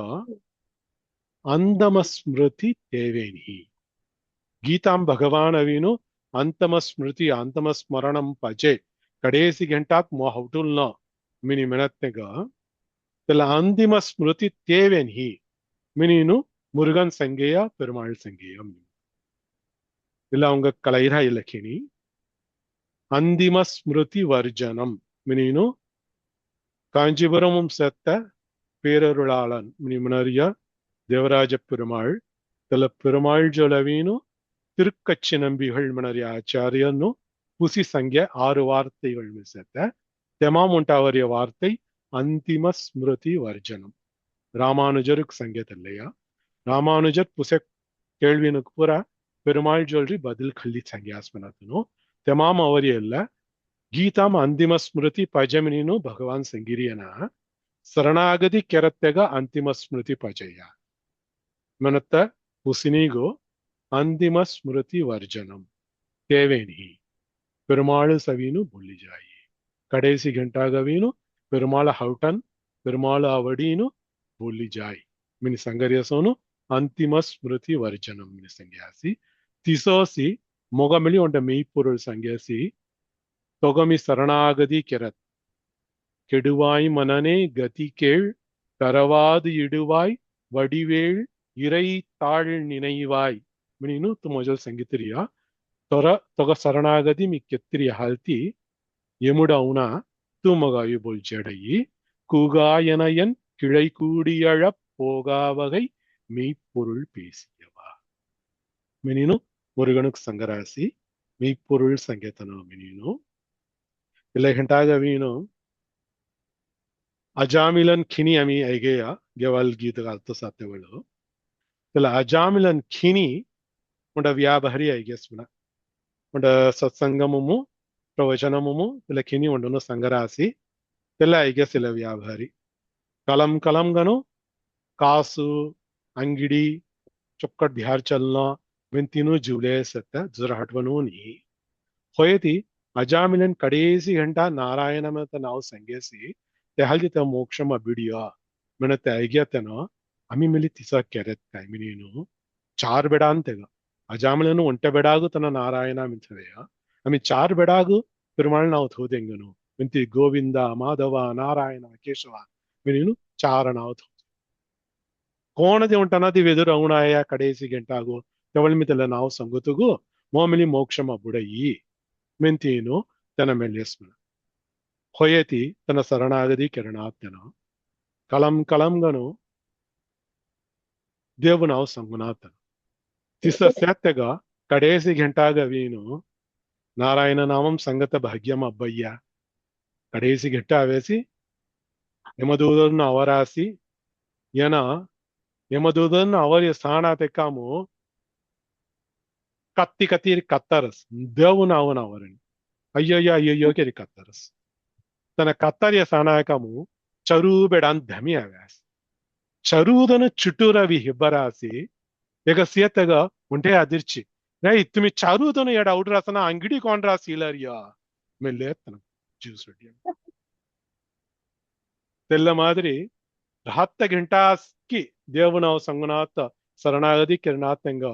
ಅಂದಮ ಸ್ಮೃತಿ ತೇವೇನಿ ಗೀತಾಂ ಭಗವಾನ್ ಅವಿನು ಅಂತಮ ಸ್ಮೃತಿ ಅಂತಮ ಸ್ಮರಣಂ ಪಜೆ ಕಡೇಸಿ ಗಂಟಾಕ್ ಮೊ ಹೌಟುಲ್ನ ಮಿನಿ ಮೆನತ್ತೆಗ ತೆಲ್ಲ ಅಂತಿಮ ಸ್ಮೃತಿ ತೇವೆನ್ಹಿ ಮಿನಿನು முருகன் சங்கையா பெருமாள் சங்கையம் இல்ல அவங்க கலைரா இலக்கினி அந்திம ஸ்மிருதி வர்ஜனம் மினினு காஞ்சிபுரமும் செத்த பேரருளாளன் மினி முனரிய தேவராஜ பெருமாள் தெல பெருமாள் ஜொலவீனு திருக்கச்சி நம்பிகள் மணரிய ஆச்சாரியன்னு புசி ಸಂಖ್ಯೆ 6 ವಾರ್ತೆಗಳು ಮಿಸತ್ತೆ ತೆಮಾಮ್ ಉಂಟಾವರಿಯ ವಾರ್ತೆ ಅಂತಿಮ ಸ್ಮೃತಿ ವರ್ಜನಂ ರಾಮಾನುಜருக்கு ಸಂಖ್ಯೆತಲ್ಲಯ್ಯ ರಾಮಾನುಜರ್ ಪುಸೆ ಕೇಳ್ವಿನಕ್ಕೆ ಪೂರ ಪೆರುಮಾಳ್ ಜೋಲ್ರಿ ಬದಲ್ ಖಲ್ಲಿ ಸಂಖ್ಯಾಸ್ಮನತನು ತೆಮಾಮ್ ಅವರಿಯಲ್ಲ ಗೀತಾಮ ಅಂತಿಮ ಸ್ಮೃತಿ ಪಜಮಿನಿನು ಭಗವಾನ್ ಸಂಗಿರಿಯನ ಶರಣಾಗತಿ ಕೆರತ್ತೆಗ ಅಂತಿಮ ಸ್ಮೃತಿ ಪಜಯ್ಯ ಮನತ್ತ ಪುಸಿನಿಗೋ ಅಂತಿಮ ಸ್ಮೃತಿ ವರ್ಜನಂ ತೇವೇನಿ பெருமாள் சவீனு புள்ளி ஜாயி கடைசி கண்டாகவீனு பெருமாள் ஹவுட்டன் பெருமாள் அவடீನು ಭೂಲಿ ಜಾಯ್ ಮಿನಿ ಸಂಗರ್ಯಸೋನು ಅಂತಿಮ ಸ್ಮೃತಿ ವರ್ಜನಂ ಮಿನಿ ಸಂಗ್ಯಾಸಿ ತಿಸೋಸಿ ಮೊಗಮಿಳಿ ಒಂಡ மெய்ப்பொருள் ಸಂಗ್ಯಾಸಿ தொகமி சரணாகதி கெரத் கெடுவாய் மனனே கதி கேள் தரவாது இடுவாய் வடிவேள் இறை தாழ் நினைவாய் மினிನು ತು ಮೊಜಲ್ ಸಂಗೀತರಿಯ ತೊಗ ಶರಣಾಗತಿ ಮಿ ಕೆತ್ತಿರಿಯ ಹಾಲ್ತಿ ಎಮುಡೌನ ತೂಮಗಾಯು ಬೊಲ್ಜೆಡಯಿ ಕೂಗಾಯನಯನ್ கிளை கூடியழப் போகாவகை மெய்ப்பொருள் பேசியவா மெனினு முருகனுக்கு ಸಂಗರಾಸಿ மெய்ப்பொருள் ಸಂಗೇತನ ಮೆನಿನು ಇಲ್ಲ ಗಂಟಾಗವೀನು ಅಜಾಮಿಲನ್ ಖಿನಿ ಅಮಿ ಐಗೆಯ ಗೆವಲ್ ಗೀತಗ ಅರ್ಥ ಸಾಧ್ಯಗಳು ಇಲ್ಲ ಅಜಾಮಿಲನ್ ಖಿನಿ ಉಂಡ ವ್ಯಾಭರಿ ಐಗೆಸ್ಮನ ಉಂಡ ಸತ್ಸಂಗಮುಮು ಪ್ರವಚನಮುಮು ಇಲ್ಲ ಖಿನಿ ಉಂಡನು ಸಂಗರಾಸಿ ಇಲ್ಲ ಐಗೆಸ್ ಇಲ್ಲ ವ್ಯಾಭರಿ ಕಲಂ ಕಲಂಗನು ಕಾಸು ಅಂಗಿಡಿ ಚೊಕ್ಕಟ್ ಬಿಹಾರ್ ಚಲ್ನ ವೆಂತಿನು ಜುಲೆ ಸತ್ತ ಜುರ ಹಟ್ವನು ನೀ ಹೊಯತಿ ಅಜಾಮಿಲನ್ ಕಡೇಸಿ ಗಂಟ ನಾರಾಯಣ ಮತ ನಾವು ಸಂಗೇಸಿ ತೆಹಲ್ದಿತ ಮೋಕ್ಷಮ ಬಿಡಿಯ ಮೆನತೆ ಐಗ್ಯತನ ಅಮಿ ಮಿಲಿ ತಿಸ ಕೆರೆತ್ ಕೈಮಿನೇನು ಚಾರ್ ಬೆಡ ಅಂತೆಗ ಅಜಾಮಿಲನು ಒಂಟೆ ಬೆಡಾಗು ತನ್ನ ನಾರಾಯಣ ಮಿಂಚವೆಯ ಅಮಿ ಚಾರ್ ಬೆಡಾಗು ಪೆರುಮಾಳ್ ನಾವು ಥೋದೆಂಗನು ವೆಂತಿ ಗೋವಿಂದ ಮಾಧವ ನಾರಾಯಣ ಕೇಶವ ಮೆನಿನು ಚಾರಣಾವತ್ ಕೋಣದೆ ಉಂಟನದಿ ವೆದುರು ಅವಣಾಯ ಕಡೇಸಿ ಗಂಟಾಗು ತೆವಳ್ಮಿತೆಲ್ಲ ನಾವು ಸಂಗುತುಗು ಮೋಮಿಲಿ ಮೋಕ್ಷಮ ಬುಡಯಿ మెంతీను తన మెల్లేస్మన ಹೊಯತಿ ತನ್ನ ಶರಣಾಗತಿ ಕಿರಣಾತ್ಯನ ಕಳಂ ಕಳಂಗನು ದೇವನಾವ್ ಸಂಗುನಾಥನ ತಿಸ ಸತ್ಯಗ ಕಡೇಸಿ ಘಂಟಾಗ ವೀನು ನಾರಾಯಣ ನಾಮಂ ಸಂಗತ ಭಾಗ್ಯಂ ಅಬ್ಬಯ್ಯ ಕಡೇಸಿ ಘಟ್ಟ ಅವೇಸಿ ಯಮದೂದನ್ನು ಅವರಾಸಿ ಏನ ಯಮದೂದನ್ನು ಅವರ ಸ್ಥಾನ ತೆಕ್ಕಾಮು ಕತ್ತಿ ಕತ್ತಿ ಕತ್ತರಸ್ ದೇವನಾವನ ಅವರನ್ನು ಅಯ್ಯಯ್ಯ ಅಯ್ಯಯ್ಯೋ ಕೆರಿ ಕತ್ತರಸ್ ತನ್ನ ಕತ್ತರಿಯ ಸಾನಾಯಕಮು ಚರೂಬೆಡಾನ್ ಧಮಿ ಅವ್ಯಾಸ್ ಚರೂದನ ಚುಟುರವಿ ಹಿಬ್ಬರಾಸಿ ಈಗ ಸಿಯತ್ತಗ ಉಂಟೆ ಅದಿರ್ಚಿ ರೈ ತುಮಿ ಚರೂದನ ಎಡ ಔಡ್ರಾಸನ ಅಂಗಡಿ ಕೊಂಡ್ರಾಸಿ ಇಲ್ಲರಿಯಾ ಮೇಲೆ ಜ್ಯೂಸ್ ರೆಡಿ తెల్ల మాదిరి 10 గంటకి దేవునాವ್ ಸಂಗನಾಥ ಶರಣಾಗತಿ ಕಿರಣಾತ್ಯಂಗ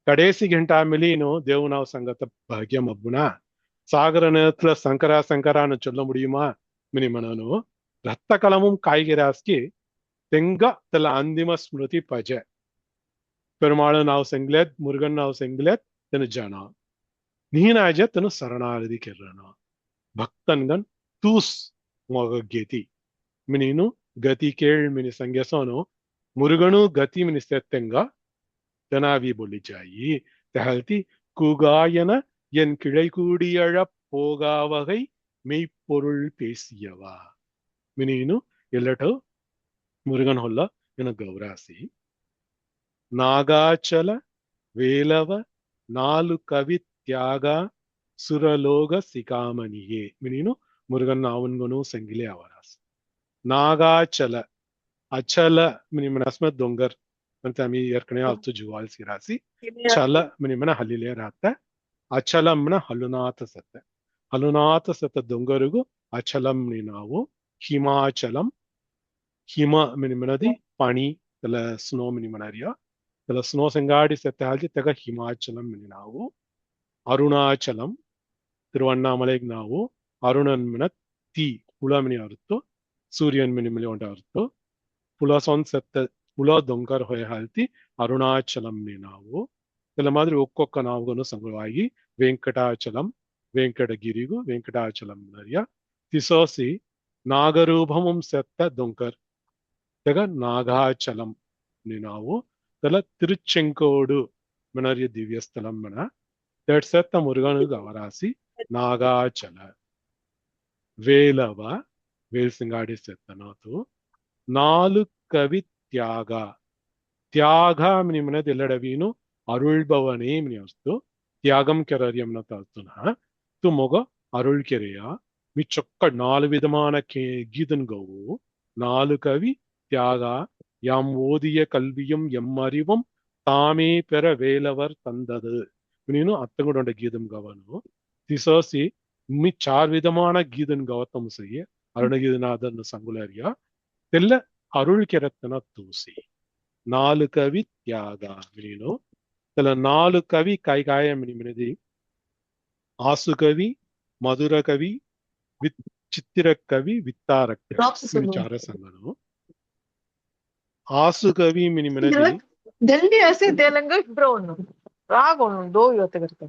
ಕಡೇಸಿ ಗಂಟಾ ಮಿಲೀನು ದೇವನಾವ್ ಸಂಗತ ಭಾಗ್ಯಂ ಅಬ್ಬುನ சாகர நேரத்துல சங்கரா சங்கரான்னு சொல்ல முடியுமா மினிமனு ரத்த கலமும் காய்கிறாஸ்கி தெங்க தல அந்திம ஸ்மிருதி பஜ பெருமாள் நாவ் செங்கிலேத் முருகன் நாவ் செங்கிலேத் தெனு ஜனா நீனாஜ தெனு சரணாகதி ಕೆರ್ರನ ಭಕ್ತನ್ಗನ್ ತೂಸ್ ಮೊಗ ಗೆತಿ ಮಿನಿನು ಗತಿ ಕೇಳ್ ಮಿನಿ ಸಂಗೆಸೋನು ಮುರುಗನು ಗತಿ ಮಿನಿ ಸೆತ್ತೆಂಗ தெனாவி பொல்லி ஜாயி தகழ்த்தி குகாயன என் கிளை கூடியழப் போகாவகை மெய்ப்பொருள் பேசியவா மினீನು ಎಲ್ಲಟು ಮುರುಗನ್ ಹೊಲ್ಲ ಎನ ಗೌರಾಸಿ ನಾಗಾಚಲ ವೇಲವ ನಾಲು ಕವಿ ತ್ಯಾಗ ಸುರಲೋಗ ಸಿಕಾಮಣಿಯೇ மினீನು ಮುರುಗನ್ ಅವನ್ಗನು ಸಂಗಿಲೆ ಅವರಾಸ್ ನಾಗಾಚಲ ಅಚಲ ಮಿನಿ ಮನಸ್ಮತ್ ದೊಂಗರ್ ಅಂತ ಆಮಿ ಏರ್ಕಣೆ ಆಲ್ತು ಜುವಾಲ್ ಸಿರಾಸಿ ಚಲ ಮಿನಿ ಮನ ಹಲ್ಲಿಲೆ ರಾತ ಅಚಲಂನ ಹಲುನಾಥ ಸತ್ತ ದೊಂಗರಿಗೂ ಅಚಲಂನಿ ನಾವು ಹಿಮಾಚಲಂ ಹಿಮ ಮಿನಿಮನದಿ ಪಾಣಿ ತಲ ಸ್ನೋ ಮಿನಿಮನರಿಯ ತಲ ಸ್ನೋ ಸಂಗಾಡಿ ಸತ್ತ ಹಾಲ್ತಿ ತೆಗ ಹಿಮಾಚಲಂ ಮಿನಿ ನಾವು ಅರುಣಾಚಲಂ ತಿರುವಣ್ಣಾಮಲೆಗೆ ನಾವು ಅರುಣನ್ ಮಿನ ತಿ ಹುಳ ಮಿನಿ ಅರುತ್ತು ಸೂರ್ಯನ್ ಮಿನಿ ಮಿಲಿ ಒಂಟ ಅರುತ್ತು ಹುಳಸೊಂದ್ ಸತ್ತ ಹುಳ ದೊಂಗರ್ ಹೊಯ ಹಾಲ್ತಿ ಅರುಣಾಚಲಂ ನಿ ನಾವು ಕೆಲ ಮಾದ್ರಿ ಒಕ್ಕೊಕ್ಕ ನಾವುಗನು ಸಂಗವಾಗಿ ವೆಂಕಟಾಚಲಂ ವೆಂಕಟಗಿರಿಗೂ ವೆಂಕಟಾಚಲಂ ನರಿಯ ತಿಸೋಸಿ ನಾಗರೂಪಮಂ ಸೆತ್ತ ದೊಂಕರ್ ತೆಗ ನಾಗಾಚಲಂ ನಿ ನಾವು ತಲ ತಿರುಚೆಂಕೋಡು ಮನರಿಯ ದಿವ್ಯಸ್ಥಲಂ ಮನ ತೆಡ್ ಸೆತ್ತ ಮುರುಗನು ಗವರಾಸಿ ನಾಗಾಚಲ ವೇಲವ ವೇಲ್ಸಿಂಗಾಡಿ ಸೆತ್ತನಾತು ನಾಲು ಕವಿ ತ್ಯಾಗ ತ್ಯಾಗ ಮಿನಿಮನದ ಎಲ್ಲಡವೀನು ಅರುಳ್ಬವನೇ ಮಿನಿಯಸ್ತು ತ್ಯಾಗಂ ಕೆರರಿಯಂನ ತಲ್ತುನ ತು ಮೊಗ ಅರುಳ್ ಕೆರೆಯ ಮಿ ಚೊಕ್ಕ 4 விதமான கீதன் கவு 4 கவி தியாக யாம் ஓதிய கல்வியும் எம்மறிவும் தாமே பெற வேலவர் தந்தது ನೀನು ಅತ್ತಂಗುಡ ಗೀದಂ ಗವನು ತಿಸೋಸಿ ಮಿ 4 விதமான ಗೀದನ್ ಗವತಂ ಸೈ ಅರುಣಗೀದನಾದನ್ನು ಸಂಗುಲರಿಯ ತೆಲ್ಲ ಅರುಳ್ ಕೆರತ್ತನ ತೂಸಿ 4 ಕವಿ ತ್ಯಾಗ ನೀನು ತಲ 4 ಕವಿ ಕೈಗಾಯ ಮಿನಿಮಿನದಿ ಆಸು ಕವಿ ಮಧುರ ಕವಿ ಚಿತ್ತಿರ ಕವಿ ವಿತ್ತಾರ ವಿಚಾರ ಸಂಗನು ಆಸು ಕವಿ ಮಿನಿಮಿನದಿ जल्दी ऐसे तेलंगा ब्रोन राग होनो दो योते करते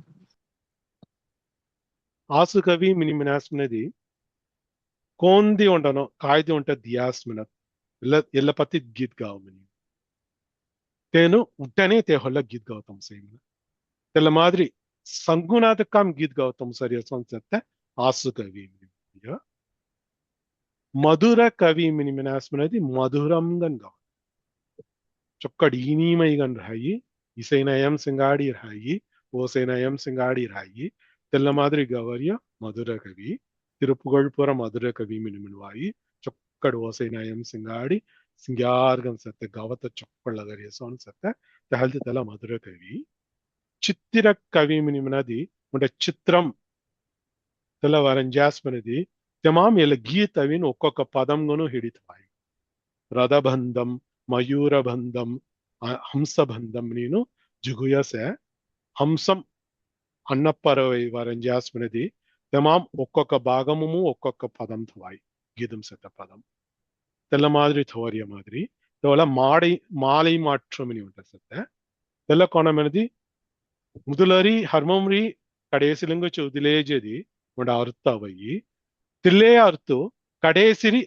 ಆಸು ಕವಿ ಮಿನಿಮಿನಾಸ್ಮಿನದಿ ಕೋಂದಿ ಉಂಟನೋ ಕಾಯ್ದೆ ಉಂಟ ದಿಯಾಸ್ಮಿನ ಎಲ್ಲ ಪತ್ತಿ ಗೀತ್ ಗಾವ್ ಮಿನಿ ತೇನು ಉಟ್ಟನೆ ತೇ ಹೊಲ್ಲ ಗೀತ್ ಗೌತಮ್ ಸೈಮಿನ ತೆಲ್ಲ ಮಾದ್ರಿ ಸಂಗುನಾದ ಕಾಮ್ ಗೀತ್ ಗೌತಮ್ ಸರಿಯ ಸಂಸತ್ತೆ ಆಸು ಕವಿ ಮಿನಿಮಿನ ಮಧುರ ಕವಿ ಮಿನಿಮಿನಾಸ್ಮಿನದಿ ಮಧುರಂ ಗನ್ ಗೌ ಚೊಕ್ಕಡಿ ಇನೀಮೈಗನ್ ರಾಯಿ ಇಸೈನಯಂ ಸಿಂಗಾಡಿ ರಾಯಿ ಓಸೈನಯಂ ಸಿಂಗಾಡಿ ರಾಯಿ தெல்ல மாதிரி கவரிய மதுர கவி திருப்புகழ்புற மதுர கவி மினுமினுவாಯಿ ಚೊಕ್ಕಡ್ ಓಸೈ ನಯಂ ಸಿಂಗಾಡಿ ಸಿಂಗ್ಯಾರ್ಗನ್ ಸತ್ತೆ ಗವತ ಚೊಕ್ಕಳ್ಳಗರಿಯ ಸೋನ್ ಸತ್ತೆ ತಹಲ್ತಿ ತಲ ಮಧುರ ಕವಿ ಚಿತ್ತಿರ ಕವಿ ಮಿನಿಮಿನದಿ ಮುಂಡೆ ಚಿತ್ರಂ ತಲ ವರಂಜಾಸ್ಮನದಿ ತಮಾಮ್ ಎಲ್ಲ ಗೀತವಿನ್ ಒಕ್ಕೊಕ್ಕ ಪದಂಗನು ಹಿಡಿತವಾಯಿ ರಥಬಂಧಂ ಮಯೂರಬಂಧಂ ಹಂಸಬಂಧಂ ನೀನು ಜುಗುಯಸೆ ಹಂಸಂ అన్నపరవై వరంజాస్మినది తమాం ఒక్కొక్క భాగము ఒక్కొక్క పదం థవాయి గీతం సెత్త పదం తెల్ల మాదిరి థోరియ మాదిరి తోల మాలై మాற்றமினி ఉంట సెత్త తెల్ల కోణమనది ముదులరి హర్మంరి కడేసిలింగ చౌదిలేజది మన అర్థవయి తిల్లే అర్థు కడేసిరి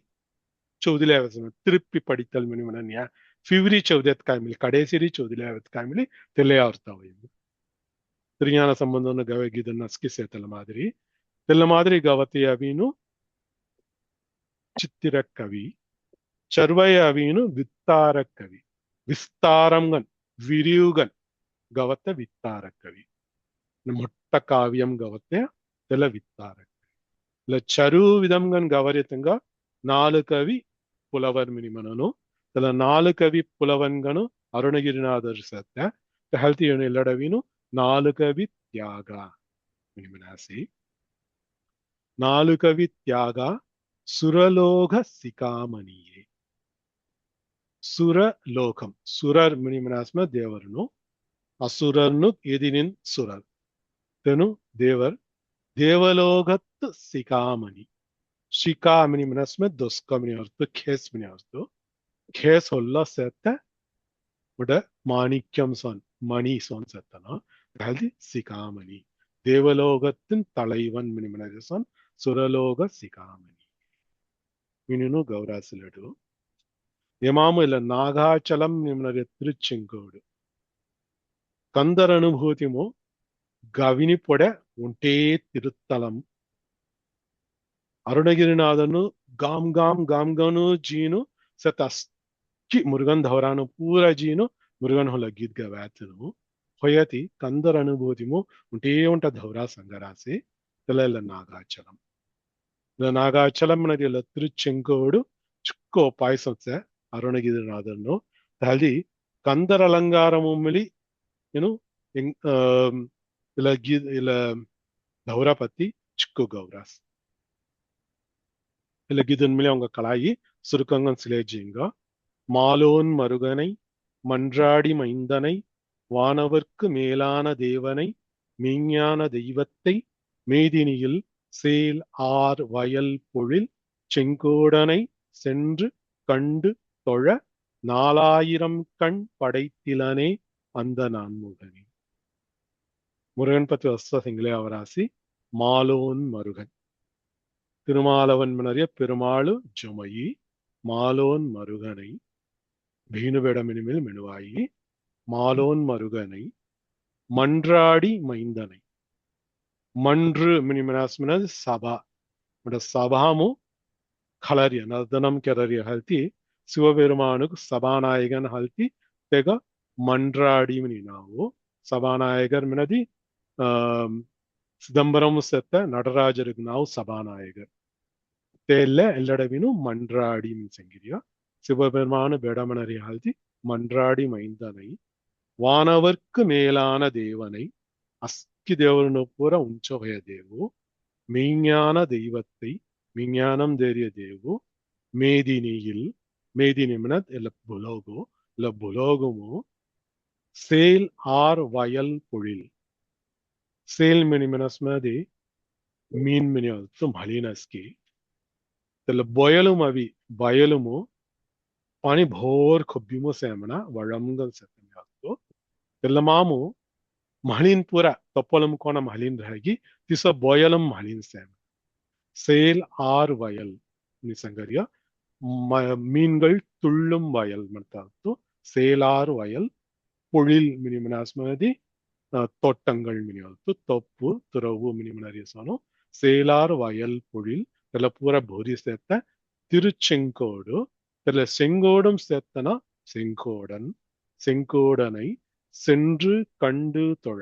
చౌదిలేవసన తిరుప్పి పడితల్ మిని మన ఫివரி చౌదెత్ కామిలి కడేసిరి చౌదిలేవత్ కామిలి తిల్లే అర్థవయి திருஞான சம்பந்தம்னு கவகீத நஸ்கி சேத்தல மாதிரி தெல்ல மாதிரி கவத்தை அவீனு சித்திர கவி சர்வய அவீனு வித்தார கவி விஸ்தாரங்கன் விரிவுகன் கவத்த வித்தார கவி மொட்ட காவியம் கவத்தை தெல வித்தார இல்ல சரு விதம்கன் கவரியத்துங்க 4 கவி புலவர் மினிமனு தெல 4 கவி புலவன்கனு அருணகிரிநாதர் சேத்த ஹெல்த்தி ಎಲ್ಲಡವೀನು 4 ಕವಿ ತ್ಯಾಗ ಮಿನಿಮನಾಸಿ 4 ಕವಿ ತ್ಯಾಗ ಸುರಲೋಕ ಸಿಕಾಮಣಿಯೇ ಸುರಲೋಕಂ ಸುರರ್ ಮಿನಿಮನಾಸ್ಮ ದೇವರನು ಅಸುರರ್ನು ಎದಿನಿನ್ ಸುರರ್ ತೆನು ದೇವರ್ ದೇವಲೋಕತ್ ಸಿಕಾಮಣಿ ಶಿಕಾ ಮಿನಿಮನಾಸ್ಮ ದೊಸ್ಕಮಣಿ ಅರ್ಥ ಖೇಸ್ ಮಿನಿ ಅರ್ಥ ಖೇಸ್ ಹೊಲ್ಲ ಸೇತ್ತ ಉಡ ಮಾಣಿಕ್ಯಂ ಸೊನ್ மணி சொன் செத்தனா அதாவது சிகாமணி தேவலோகத்தின் தலைவன் மினிமனசன் சுரலோக சிகாமணி மினினு கௌராசிலடு యమాము ఇలా నాగాచలం నిమ్నరి తిరుచెంకోడు కందర అనుభూతిము గవిని పొడ ఉంటే తిరుత్తలం ಅರುಣಗಿರಿನಾಥನು ಗಾಮ್ ಗಾಮ್ ಗಾಮ್ ಗನು ಜೀನು ಸತ ಅಸ್ಕಿ ಮುರುಗನ್ ಧವರಾನು ಪೂರ ಜೀನು ಮುರುಗನ್ ಹೊಲ ಗೀತ್ ಗವಾತನು ಹೊಯತಿ ಕಂದರ ಅನುಭೂತಿಮು ಉಂಟೇ ಉಂಟ ಧವರಾ ಸಂಗರಾಸಿ ತೆಲ್ಲ ನಾಗಾಚಲಂ ಇಲ್ಲ ನಾಗಾಚಲಂ ನದಿಯಲ್ಲ ತಿರುಚೆಂಕೋಡು ಚಿಕ್ಕೋ ಪಾಯಸಂಸೆ ಅರುಣಗಿರಿನಾಥನು ಅಲ್ಲಿ ಕಂದರ ಅಲಂಕಾರಮು ಮಿಲಿ ಏನು ಇಲ್ಲ ಗೀತ್ ಇಲ್ಲ ಧವರಾ ಪತ್ತಿ ಚಿಕ್ಕು ಗೌರಾಸ್ இல்ல கீதன் மேலே அவங்க கலாயி சுருக்கங்கன் சிலேஜிங்க மாலோன் மருகனை மன்றாடி மைந்தனை வானவர்க்கு மேலான தேவனை மெய்ஞான தெய்வத்தை மேதினியில் சேல் ஆர் வயல் பொழில் செங்கோடனை சென்று கண்டு தொழ 4000 கண் படைத்திலனே அந்த நான்முகனே. முருகன் பத்தி வஸ்த சிங்களே அவராசி மாலோன் மருகன் திருமாலவன் மனறிய பெருமாளு ஜுமயி மாலோன் மருகனை பீனுவிடமினிமில் மெனுவாயி மாலோன் மருகனை மன்றாடி மைந்தனை மன்று மினிமனாஸ்மினது சபா சபாமு கலரிய நர்தனம் ಕೆರರಿಯ ಹಲ್ತಿ ಶಿವಪೆರುಮಾನುకు ಸಭಾನಾಯಕನ್ ಹಲ್ತಿ ತೆಗ ಮಂಡ್ರಾಡಿ ಮಿನಿ ನಾವು ಸಭಾನಾಯಕರ್ ಮಿನದಿ சிதம்பரம் செத்த நடராஜருக்கு ನಾವು சபாநாயகர் தேல்ல ಎಲ್ಲಡವಿನು மன்றாடி செங்கிரியா சிவபெருமானு பெடமனரி ஹல்தி மன்றாடி மைந்தனை வானவர்க்கு மேலான தேவனை அஸ்கி தேவரனு பூர உஞ்சோய தேவு மெய்ஞான தெய்வத்தை மெய்ஞானம் தேரிய தேவு மேதினியில் மேதினிமினத் இல்ல புலோகோ இல்ல புலோகமோ சேல் ஆர் வயல் பொழில் ಸೇಲ್ ಮಿನಿಮನಸ್ಮದಿ ಮೀನ್ ಮಿನಿ ಅಲ್ತು ಮಳಿನಸ್ಕಿ ತೆಲ್ಲ ಬೊಯಲುಮ್ ಅವಿ ಬಯಲುಮು ಪಾನಿ ಭೋರ್ ಕೊಬ್ಬಿಮು ಸೇಮನ ವಳಂಗಲ್ ಸೆತಮಿ ಅಲ್ತು ತೆಲ್ಲ ಮಾಮು ಮಳಿನ್ ಪೂರ ತೊಪ್ಪಲಂ ಕೋಣ ಮಳಿನ್ ರಹಗಿ ತಿಸ ಬೊಯಲಂ ಮಳಿನ್ ಸೇಮ ಸೇಲ್ ಆರ್ ವಯಲ್ ನಿಸಂಗರಿಯ ಮೀನ್ಗಳು ತುಳ್ಳುಂ ವಯಲ್ ಮಾಡ್ತಾ ಸೇಲಾರ್ ವಯಲ್ பொழில் மினிமனாஸ்மதி தோட்டங்கள் மினியல்ತು ತೊಪ್ಪು ತುರವು ಮಿನಿಮನರಿಯಸನು ಸೇಲಾರ್ ವಯಲ್ பொழில் தெல பூர போரி சேத்த திருச்செங்கோடு தெல செங்கோடும் சேத்தனா செங்கோடன் செங்கோடனை சென்று கண்டு தொழ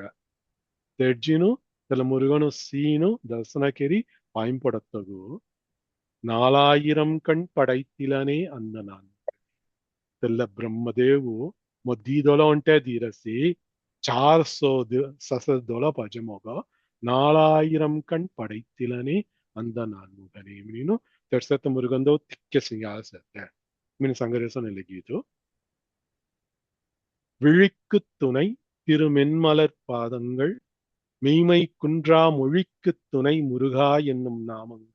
தெஜ்ஜினு தெல முருகನು ಸೀನು ದರ್ಶನಕೆರಿ ಪಾಯಿಂಪೊಡತ್ತಗು 4000 ಕಣ್ ಪಡೈತಿಲನೇ ಅಂದ ನಾನು ತೆಲ್ಲ ಬ್ರಹ್ಮದೇವು ಮೊದ್ದೀದೊಲ ಒಂಟೆ ದೀರಸಿ 400 ಸಸದೊಳ ಪಜಮೊಗ 4000 ಕಣ್ ಪಡೈತಿಲನೇ ಅಂದ ನಾನ್ಮುಗನೇ ನೀನು ತೆಡ್ಸತ್ತ ಮುರುಗಂದೋ ತಿಕ್ಕೆ ಸಿಂಗಾಸತ್ತೆ ಮೀನು ಸಂಗರೇಸ ನೆಲಗೀತು விழிக்கு துணை திருமென்மலர் பாதங்கள் மெய்மை குன்றா மொழிக்கு துணை முருகா என்னும் நாமங்கள்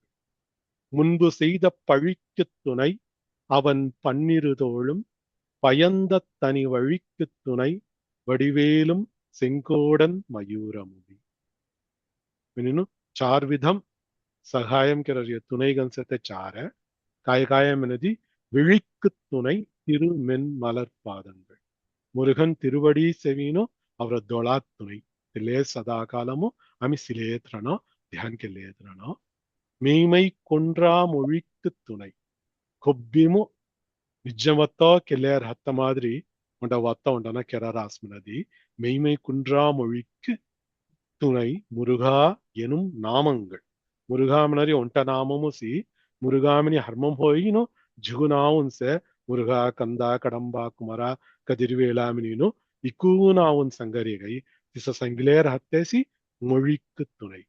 முன்பு செய்த பழிக்கு துணை அவன் பன்னிருதோளும் பயந்த தனி வழிக்கு துணை வடிவேலும் செங்கோடன் மயூரமுடி මෙනිනු චාර්විධම් சகாயம் கிரறிய துணைகன் செத்த சார காயகாயமெனதி விழிக்கு துணை திருமென் மலர் பாதங்கள் முருகன் திருவடி செவீனோ அவர தொழா துணை திலே சதா காலமோ அமி சிலேத்ரணோ தியான் கெல்லேத்ரணோ மெய்மை கொன்றா மொழிக்கு துணை கொப்பிமோ நிஜமத்தோ கெல்லேர் ஹத்த மாதிரி உண்ட வத்த உண்டன கெரராஸ்மனதி மெய்மை குன்றா மொழிக்கு துணை முருகா எனும் நாமங்கள் முருகாமனரி ஒன்ட நாமமும் சி முருகாமினி ஹர்மம் ஹோயினோ ஜுகுனாவுன்சே முருகா கந்தா கடம்பா குமரா கதிர்வேளாமினினோ இக்கூனாவுன் சங்கரிகை திச சங்கிலேர் ஹத்தேசி மொழிக்கு துணை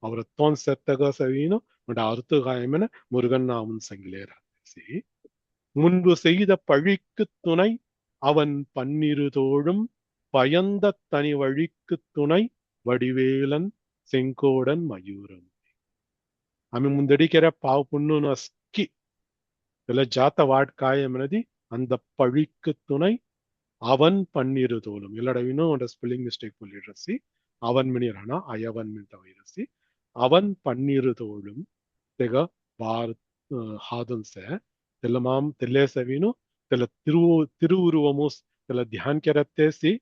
அவரத்தோன் செத்தக சவீனோ உண்ட அறுத்து காயமென முருகன் நாவுன் சங்கிலேர் ஹத்தேசி முன்பு செய்த பழிக்கு துணை அவன் பன்னிரு தோழும் பயந்த தனி வழிக்கு துணை வடிவேலன் செங்கோடன் மயூரம் ఆమె ముందడికెర పావు పున్ను నస్కి ఇలా జాత వాட்காயமெனதி அந்த பழிக்கு துணை அவன் பன்னிரு தோலும் இல்லடவினோ அந்த ஸ்பெல்லிங் மிஸ்டேக் சொல்லிடுறசி அவன் மினிரானா அயவன் மின் தவிரசி அவன் பன்னிரு தோளும் தெக பார் ஹாதன்ச தெல்லமாம் தெல்லேசவினு தெல திருவுருவமுஸ் தெல தியான் கெரத்தேசி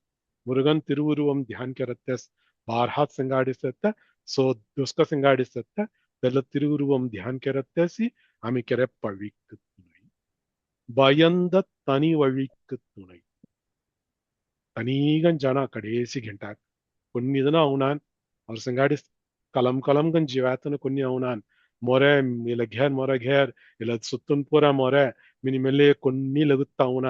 முருகன் திருவுருவம் தியான் கெரத்தேஸ் பார்ஹாத் செங்காடிசத்த சோ துஸ்க செங்காடிசத்த தெல்ல திருவுருவம் தியான் கெரத்தேசி அமைக்கிற பழிக்கு துணை பயந்த தனி வழிக்கு துணை தனீகன் ஜனா கடைசி கெண்டாக் కొన్నిదన అవునాన్ ಅವ್ರ ಸಂಗಾಡಿ ಕಲಂ ಕಲಂಗನ್ ಜೀವಾತನ కొన్ని అవునాన్ ಮೊರೆ ಇಲ್ಲ ಘೇರ್ ಮೊರೆ ಘೇರ್ ಇಲ್ಲ ಸುತ್ತನ್ ಪೂರ ಮೊರೆ ಮಿನಿ ಮೇಲೆ కొన్ని ಲಗುತ್ತಾ ಅವನ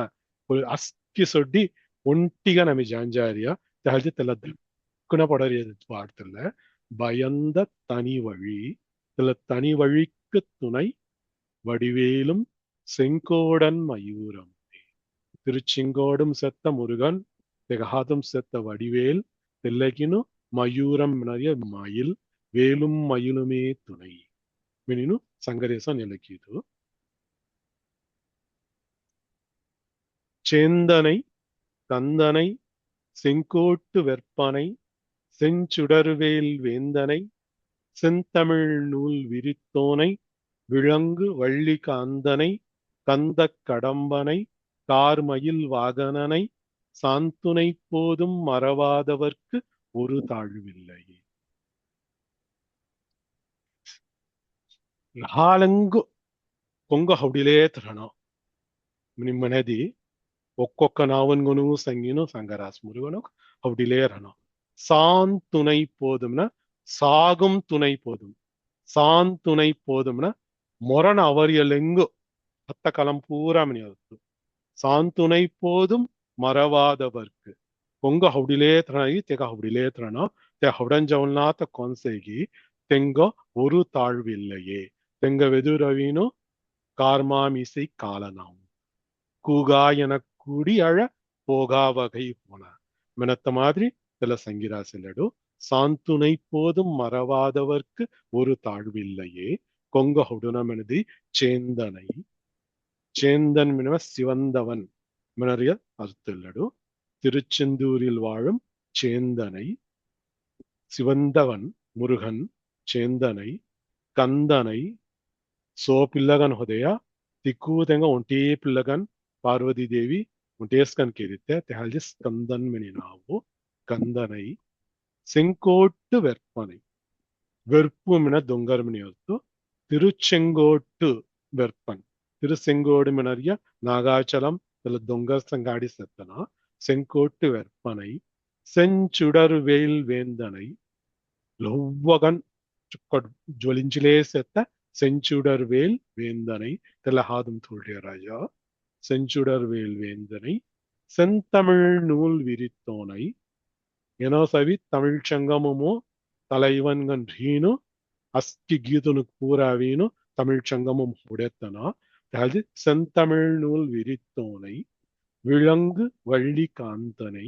ಅಸ್ಕಿ ಸೊಡ್ಡಿ ಒಂಟಿಗ ನಮಿ ಜಾಂಜಾರಿಯ ತಹಲ್ಜಿ ತೆಲ್ಲ ದಕ್ಕುನ ಪಡರಿಯ ಪಾಡ್ತಿಲ್ಲ பயந்த தனி வழி இதுல தனி வழிக்கு துணை வடிவேலும் செங்கோடன் மயூரம் திருச்செங்கோடும் செத்த முருகன் தெகாதும் செத்த வடிவேல் தெல்லகினு மயூரம் நிறைய மயில் வேலும் மயிலுமே துணை மினினு சங்கரேச நிலக்கிது சேந்தனை கந்தனை செங்கோட்டு வெற்பனை செஞ்சுடர்வேல் வேந்தனை செந்தமிழ் நூல் விரித்தோனை விளங்கு வள்ளி காந்தனை கந்த கடம்பனை கார்மயில் வாகனனை சாந்துனை போதும் மறவாதவர்க்கு ஒரு தாழ்வில்லை ಹಾಲಂಗು ಕೊಂಗ ಹೊಡಿಲೇ ತರಣ ನಿಮ್ಮನೆದಿ ಒಕ್ಕೊಕ್ಕ ನಾವನ್ಗುನು ಸಂಗಿನು ಸಂಗರಾಸ್ ಮುರುಗನು ಹೊಡಿಲೇ ರಣ சான் துணை போதும்னா சாகும் துணை போதும் சான் துணை போதும்னா ಮೊರಣ ಅವರಿಯಲೆಂಗು ಹತ್ತ ಕಲಂ ಪೂರ ಮನೆಯತ್ತು ಸಾನ್ ತುಣೈ போதும் மறவாதவர்க்கு பொங்க ஹவுடிலே திரணி தெக ஹவுடிலே திரண தெ ஹவுடஞ்சவல்நாத்த கொன்சேகி தெங்க ஒரு தாழ்வு இல்லையே தெங்க வெதுரவீனோ கார்மாமிசை காலனாம் கூகா என கூடி அழ போகா வகை போன மெனத்த மாதிரி தெல சங்கிரா செல்லடு சாந்துணை போதும் மறவாதவர்க்கு ஒரு தாழ்வு இல்லையே கொங்க ஹவுடுனமெனதி சேந்தனை சேந்தன் மினவ சிவந்தவன் மினறிய அர்த்தல்லடு திருச்செந்தூரில் வாழும் சேந்தனை சிவந்தவன் முருகன் சேந்தனை கந்தனை சோ பில்லகன் ஹொதய திக்கூதெங்க ஒண்டே பில்லகன் பார்வதி தேவி ஒண்டேஸ்கன் கேரித்த தெஹல்ஜி ஸ்கந்தன் மினி நாவு கந்தனை செங்கோட்டு வெற்பனை வெறுப்பு மின தொங்கர் மினி ಹೊತ್ತು ತಿರುಚೆಂಗೋಟ್ಟು வெற்பன் திருசெங்கோடு மினறிய நாகாச்சலம் இதுல தொங்கர் சங்காடி செத்தனா செங்கோட்டு வெற்பனை செஞ்சுடர் வேல் வேந்தனை லொவ்வகன் ஜொலிஞ்சிலே செத்த செஞ்சுடர் வேல் வேந்தனை தெலஹாதும் தோழிய ராஜா செஞ்சுடர் வேல் வேந்தனை செந்தமிழ் நூல் விரித்தோனை ಏನೋ ಸವಿ ತಮಿಳ್ ಸಂಗಮಮು தலைவன்கன் ரீனு அஸ்கி கீதுனுக்கு பூராவீனு தமிழ் சங்கமம் உடைத்தனா அதாவது செந்தமிழ் நூல் விரித்தோனை விளங்கு வள்ளி காந்தனை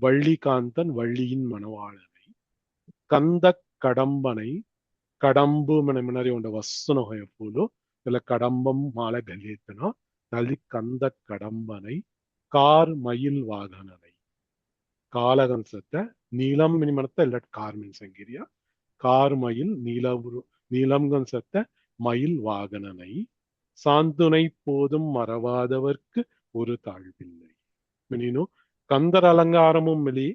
வள்ளி காந்தன் வள்ளியின் மணவாளனை கந்த கடம்பனை கடம்பு முன்னாடி உண்ட வஸ்துன ஹொயப்பூலு இதுல கடம்பம் மாலை கல்யத்தனா அதாவது கந்த கடம்பனை கார் மயில் வாகனனை காலகம்சத்தை நீலம் மினிமனத்தை இல்ல கார்மின் சங்கிரியா கார்மயில் நீலம்கம்சத்தை மயில் வாகனனை சாந்துனை போதும் மறவாதவர்க்கு ஒரு தாழ்வில்லை. మీను కందర అలంకారము మిలి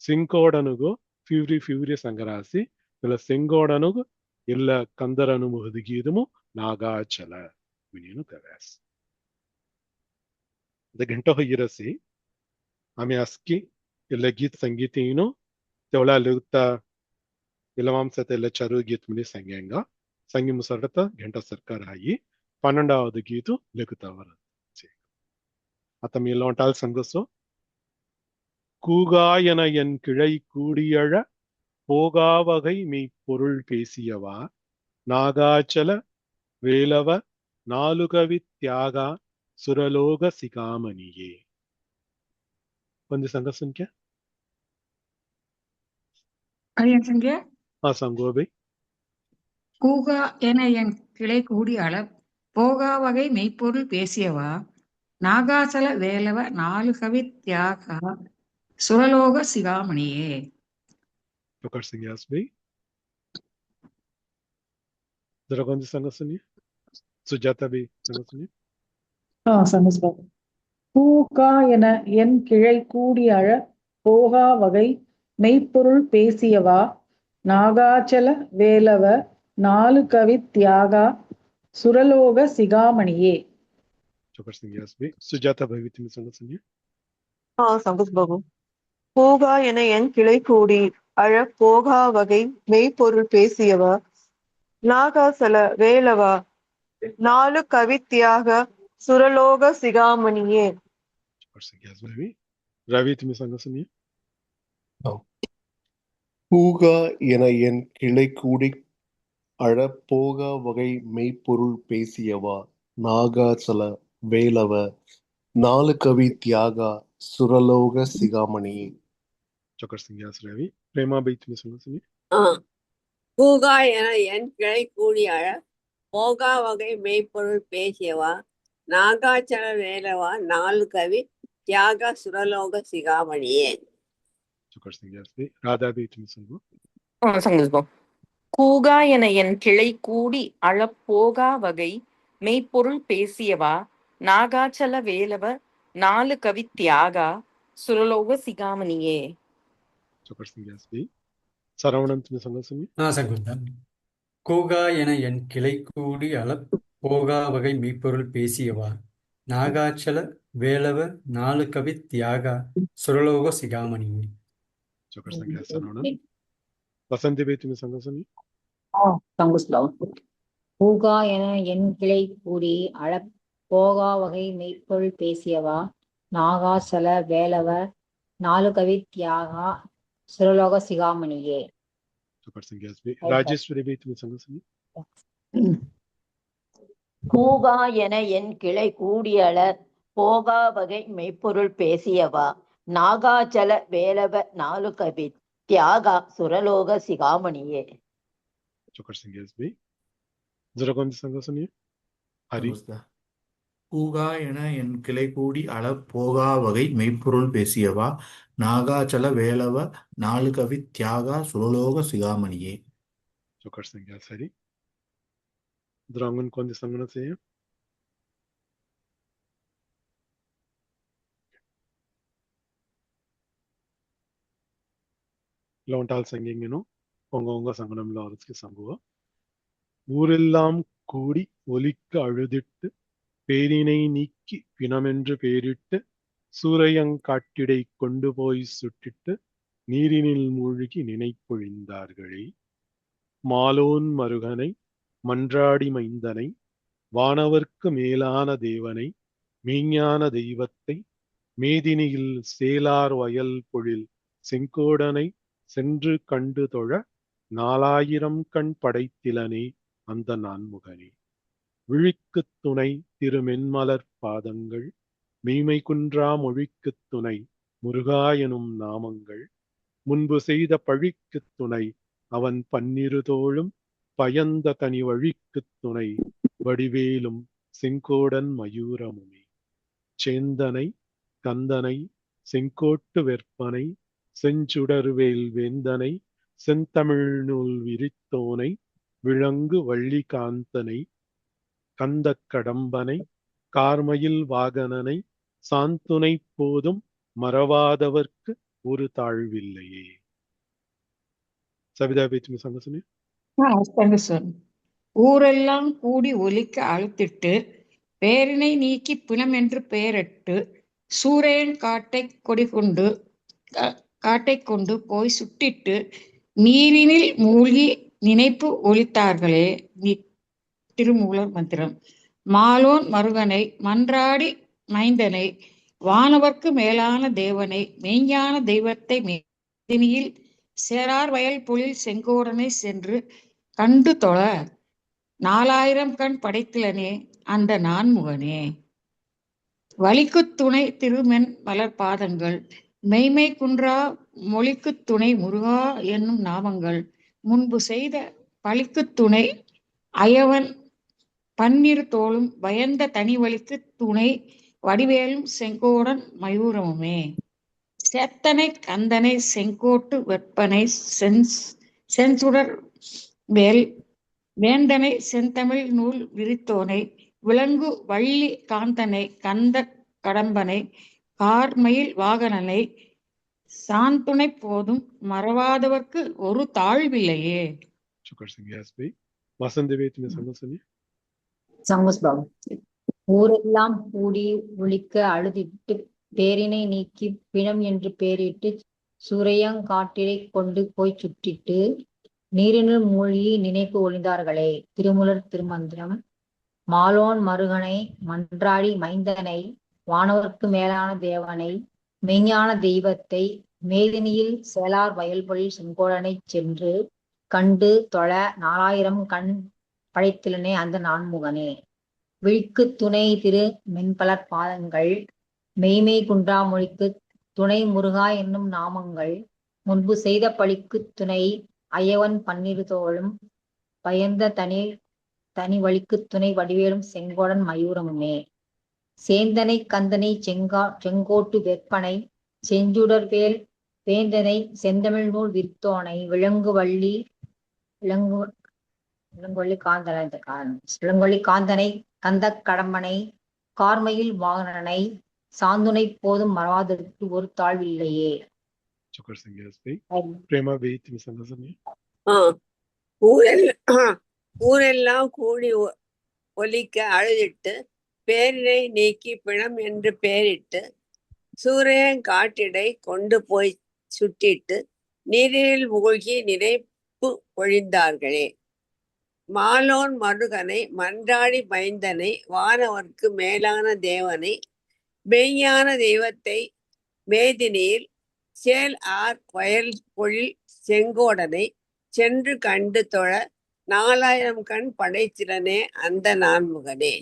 సింకోడనుగు ఫిವ್ರಿ ಸಂಗರಾಸಿ ಇಲ್ಲ ಸೆಂಗೋಡನುಗು ಇಲ್ಲ ಕಂದರನು ಹುದುಗೀದಮು ನಾಗಾಚಲ ಮಿನಿನು ಕವ್ಯಾಸ್ ದ ಗಂಟೆ ಹೊಯ್ಯಿರಸಿ ಆಮೆ ಅಸ್ಕಿ ಇಲ್ಲ ಗೀತ್ ಸಂಗೀತೇನು ತೆವಳ ಲುಗ್ತ ಇಲ್ಲ ಮಾಂಸತೆ ಇಲ್ಲ ಚರು ಗೀತ್ ಮಿನಿ ಸಂಗ್ಯಾಂಗ ಸಂಗಿ ಮುಸರತ ಗಂಟ ಸರ್ಕಾರ ಆಯಿ 12வது ಗೀತು ಲಗುತ್ತವರ ಅತ ಮೇಲೋಂಟಾಲ್ ಸಂಗಸೋ கூகாயன என் கிளை கூடியழ போகாவகை மெய்ப்பொருள் பேசியவா நாகாச்சல வேலவ நாலுகவி தியாகா சுரலோக சிகாமணியே. கொஞ்சம் சங்க संख्या அடியன் சங்கே சங்கோபை கூகா என என் கிளை கூடி அள போகா வகை மெய்ப்பொருள் பேசியவா நாகாசல வேலவ நாலு கவி தியாகா சுரலோக சிகாமணியே. प्रकट सिंह भाई जरा कौन सी संगत सुनिए. सुजाता भी संगत सुनिए. சமஸ்பாத். பூகா என என் கிளை கூடி அழ போகா வகை மெய்ப்பொருள் பேசியவா நாகாச்சல வேலவ நாலு கவி தியாகா சுரலோக சிகாமணியே. प्रकट सिंह भाई सुजाता भाई भी संगत सुनिए. சங்கஸ் பாபு. பூகா என என் கிளை கூடி அழ போகா வகை மெய்ப்பொருள் பேசியவா நாகாசல வேலவா நாலு கவித்தியாக சுரலோக சிகாமணியே. रवि तुम्हें संगत सुनिए. பூகா என என் கிளை கூடி அழ போகா வகை மெய்ப்பொருள் பேசியவா நாகாச்சல வேலவ நாலு கவி தியாகா சுரலோக சிகாமணியே. चौकर सिंह रवि प्रेमा भाई तुम्हें संगत सुनिए. பூகா என என் கிளை கூடி அழ போகா வகை மெய்ப்பொருள் பேசியவா நாகாச்சல வேலவா நாலு கவி தியாக சுரலோக சிகாமணியே. चौकर सिंह भाई राधा भाई तुम्हें संगत. சங்கல்பம். கூகா என என் கிளை கூடி அழப்போகா வகை மெய்ப்பொருள் பேசியவா நாகாச்சல வேலவ நாலு கவி தியாகா சுரலோக சிகாமணியே. चौकर सिंह भाई சரவணன் तुम्हें संगत सुनिए. சங்குதான். கூகா என என் கிளை கூடி அளப் போகா வகை மெய்ப்பொருள் பேசியவா நாகாச்சல வேலவ நாலு கவி தியாகா சுரலோக சிகாமணியே. चौकर सिंह சரவணன். வசந்தி भाई तुम्हें संगत सुनिए. சங்குஸ்லாம். பூகா என என் கிளை கூடி அழ போகா வகை மெய்ப்பொருள் பேசியவா நாகாசல வேலவ நாலு கவி தியாகா சுரலோக சிகாமணியே. चौकर सिंह भाई राजेश्वरी भाई तुम्हें संगत सुनिए. கூகா என என் கிளை கூடியள போகா வகை மெய்ப்பொருள் பேசியவா நாகாச்சல வேலவ நாலு கவி தியாகா சுரலோக சிகாமணியே. चौकर सिंह भाई जरा कौन सी संगत सुनिए. हरि. பூகா என என் கிளை கூடி அள போகா வகை மெய்ப்பொருள் பேசியவா நாகாச்சல வேலவ நாலு கவி தியாகா சுரலோக சிகாமணியே. चौकर सिंह हरि. द्रांगन कौन सी संगत से है. லோண்டால் சங்கிங்கனோ உங்க சங்கடம்ல அவருக்கு சங்குவா. ஊரெல்லாம் கூடி ஒலிக்க அழுதிட்டு பேரினை நீக்கி பிணமென்று பேரிட்டு சூரையங்காட்டிடை கொண்டு போய் சுட்டிட்டு நீரினில் மூழ்கி நினைப்பொழிந்தார்களே. மாலோன் மருகனை மன்றாடி மைந்தனை வானவர்க்கு மேலான தேவனை மெய்ஞான தெய்வத்தை மேதினியில் சேலார் வயல் பொழில் செங்கோடனை சென்று கண்டு தொழ 4000 கண் படைத்திலனே அந்த நான்முகனே. விழிக்குத் துணை திருமென்மலர் பாதங்கள் மெய்மை குன்றா மொழிக்குத் துணை முருகா எனும் நாமங்கள் முன்பு செய்த பழிக்குத் துணை அவன் பன்னிரு தோளும் பயந்த தனி வழிக்குத் துணை வடிவேலும் செங்கோடன் மயூரமுமே. சேந்தனை கந்தனை செங்கோட்டு வெற்பனை செஞ்சுடர்வேல் வேந்தனை செந்தமிழ் நூல் விரித்தோனை விளங்கு வள்ளி காந்தனை கந்தக் கடம்பனை கார்மயில் வாகனனை சாந்துணை போதும் மறவாதவர்க்கு ஒரு தாழ்வில்லையே. சவிதா பேச்சு சங்க சொன்னேன். ஊரெல்லாம் கூடி ஒலிக்க அழுத்திட்டு பேரினை நீக்கி பிணம் என்று பெயரிட்டு சூரையன் காட்டை கொண்டு போய் சுட்டிட்டு நீரினில் மூழ்கி நினைப்பு ஒலித்தார்களே. திருமூலர் மந்திரம். மாலோன் மருகனை மன்றாடி மைந்தனை வானவர்க்கு மேலான தேவனை மெய்ஞான தெய்வத்தை மேதினியில் சேரார் வயல் பொழில் செங்கோடனை சென்று கண்டு தொழ 4000 கண் படைத்திலனே அந்த நான்முகனே. வலிக்குத் துணை திருமென் மலர் பாதங்கள் மெய்மை குன்றா மொழிக்குத் துணை முருகா என்னும் நாமங்கள் முன்பு செய்த பழிக்குத் துணை அயவன் பன்னிரு தோளும் பயந்த தனி வலிக்கு துணை வடிவேலும் செங்கோடன் மயூரமுமே. சேத்தனை கந்தனை செங்கோட்டு வெப்பனை செஞ்சுடர் வேந்தனை செந்தமிழ் நூல் விரித்தோனை விளங்கு வள்ளி காந்தனை கந்த கடம்பனை கார்மயில் வாகனனை சாந்துணை போதும் மறவாதவர்க்கு ஒரு தாழ்வில்லையே. சங்குஸ்பாபு. ஊரெல்லாம் கூடி ஒலிக்க அழுதிட்டு பேரினை நீக்கி பிணம் என்று பெயரிட்டு சூரையங்காட்டிடை கொண்டு போய் சுட்டிட்டு நீரினில் மூழ்கி நினைப்பு ஒளிந்தார்களே. திருமூலர் திருமந்திரம். மாலோன் மருகனை மன்றாடி மைந்தனை வானவர்க்கு மேலான தேவனை மெய்ஞான தெய்வத்தை மேதினியில் சேலார் வயல்பொழில் செங்கோடனை சென்று கண்டு தொழ 4000 கண் படைத்திலனே அந்த நான்முகனே. விழிக்கு துணை திரு மென்பலர் பாதங்கள் மெய்மை குன்றா மொழிக்கு துணை முருகா என்னும் நாமங்கள் முன்பு செய்த பழிக்கு துணை அயவன் பன்னிரு தோளும் பயந்த தனி வழிக்கு துணை வடிவேலும் செங்கோடன் மயூரமுமே. சேந்தனை கந்தனை செங்கோட்டு வெப்பனை செஞ்சுடர்வேல் வேந்தனை செந்தமிழ் நூல் விரித்தோனை விளங்குவள்ளி காந்தனை கந்தக் கடம்பனை கார்மயில் வாகனனை சாந்துணை போதும் மறவாதற்கு ஒரு தாழ்வில்லையே. ஊரெல்லாம் கூடி ஒலிக்க அழுதிட்டு பேரினை நீக்கி பிணம் என்று பெயரிட்டு சூரியங்காட்டிடை கொண்டு போய் சுட்டிட்டு நீரில் மூழ்கி நினைப்பு ஒழிந்தார்களே. மாலோன் மருகனை மன்றாடி மைந்தனை வானவர்க்கு மேலான தேவனை மெய்ஞான தெய்வத்தை மேதினியில் சேல் ஆர் வயல் பொழில் செங்கோடனை சென்று கண்டு தொழ 4000 கண் படைத்திலனே அந்த நான்முகனே.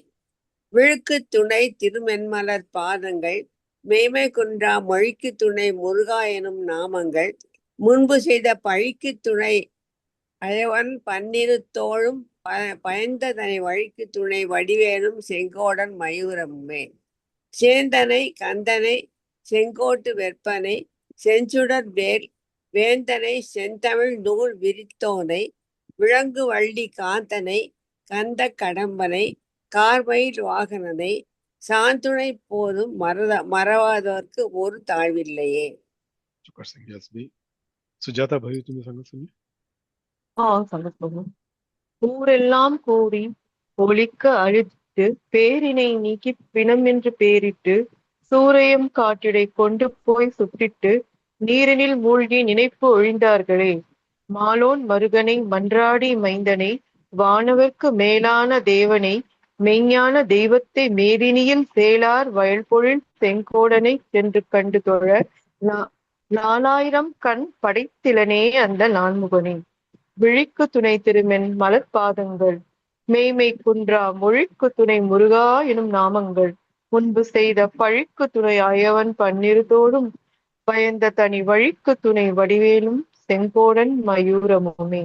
விழுக்கு துணை திருமென்மலர் பாதங்கள் மெய்மை குன்றா மொழிக்கு துணை முருகா எனும் நாமங்கள் முன்பு செய்த பழிக்கு துணை அயவன் பன்னிரு தோளும் பயந்த தனி வழிக்கு துணை வடிவேலும் செங்கோடன் மயூரமுமே. சேந்தனை கந்தனை செங்கோட்டு வெப்பனை செஞ்சுடர் வேந்தனை செந்தமிழ் நூல் விரித்தோனை விளங்கு வள்ளி காந்தனை கந்த கடம்பனை கார்மயில் வாகனனை சாந்துணை போதும் மறவாதவர்க்கு ஒரு தாழ்வில்லையே. சுஜாதா பாய் तुम्ही सांगा सुनी. सांगत बघू. ஊரெல்லாம் கூடி ஒலிக்க அழுதிட்டு பேரினை நீக்கி பிணம் என்று பெயரிட்டு சூரையம் காட்டிடை கொண்டு போய் சுட்டிட்டு நீரினில் மூழ்கி நினைப்பு ஒழிந்தார்களே. மாலோன் மருகனை மன்றாடி மைந்தனை வானவர்க்கு மேலான தேவனை மெய்ஞான தெய்வத்தை மேதினியில் சேலார் வயல்பொழில் செங்கோடனை சென்று கண்டு தொழ 4000 கண் படைத்திலனே அந்த நான்முகனே. விழிக்கு துணை திருமென் மலர் பாதங்கள் மெய்மை குன்றா மொழிக்கு துணை முருகா எனும் நாமங்கள் முன்பு செய்த பழிக்கு துணை அயவன் பன்னிரு தோளும் பயந்த தனி வழிக்கு துணை வடிவேலும் செங்கோடன் மயூரமுமே.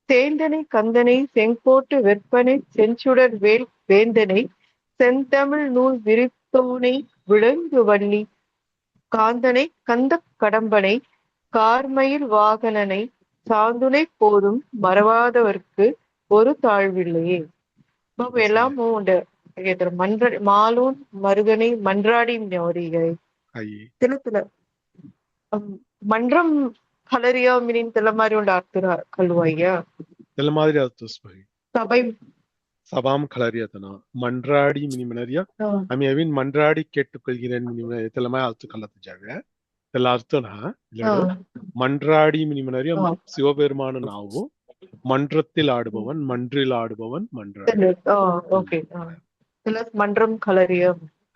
சேந்தனை கந்தனை செங்கோட்டு வெப்பனை செஞ்சுடர் வேந்தனை செந்தமிழ் நூல் விரித்தோனை விளங்கு வள்ளி காந்தனை கந்த கடம்பனை கார்மயில் வாகனனை சாந்துணை போதும் மறவாதவர்க்கு ஒரு தாழ்வில்லையே. இப்போ எல்லாம் உண்டு. மாலோன் மருகனை மன்றாடி ஞாரிகை తెలుగులో మండ్రం కలరియా మీనింగ్ తెల్ల మారి ఉండి ఆడుతురా కలువయ్యా తెల్లమాదిరి అవుతుంది సభై சபாம் கலரியதனா மன்றாடி மினிமனரியா আমি এবিন மன்றாடி கேட்டுக்கொள்கிறேன் மினிமன தெல்லமாய் அர்த்த கல்லத்து ஜாக தெல்ல அர்த்தனா இல்ல மன்றாடி மினிமனரியா சிவபெருமான நாவு மன்றத்தில் ஆடுபவன் மன்றில் ஆடுபவன் மன்றாடி ஓகே மன்றம் கலரியா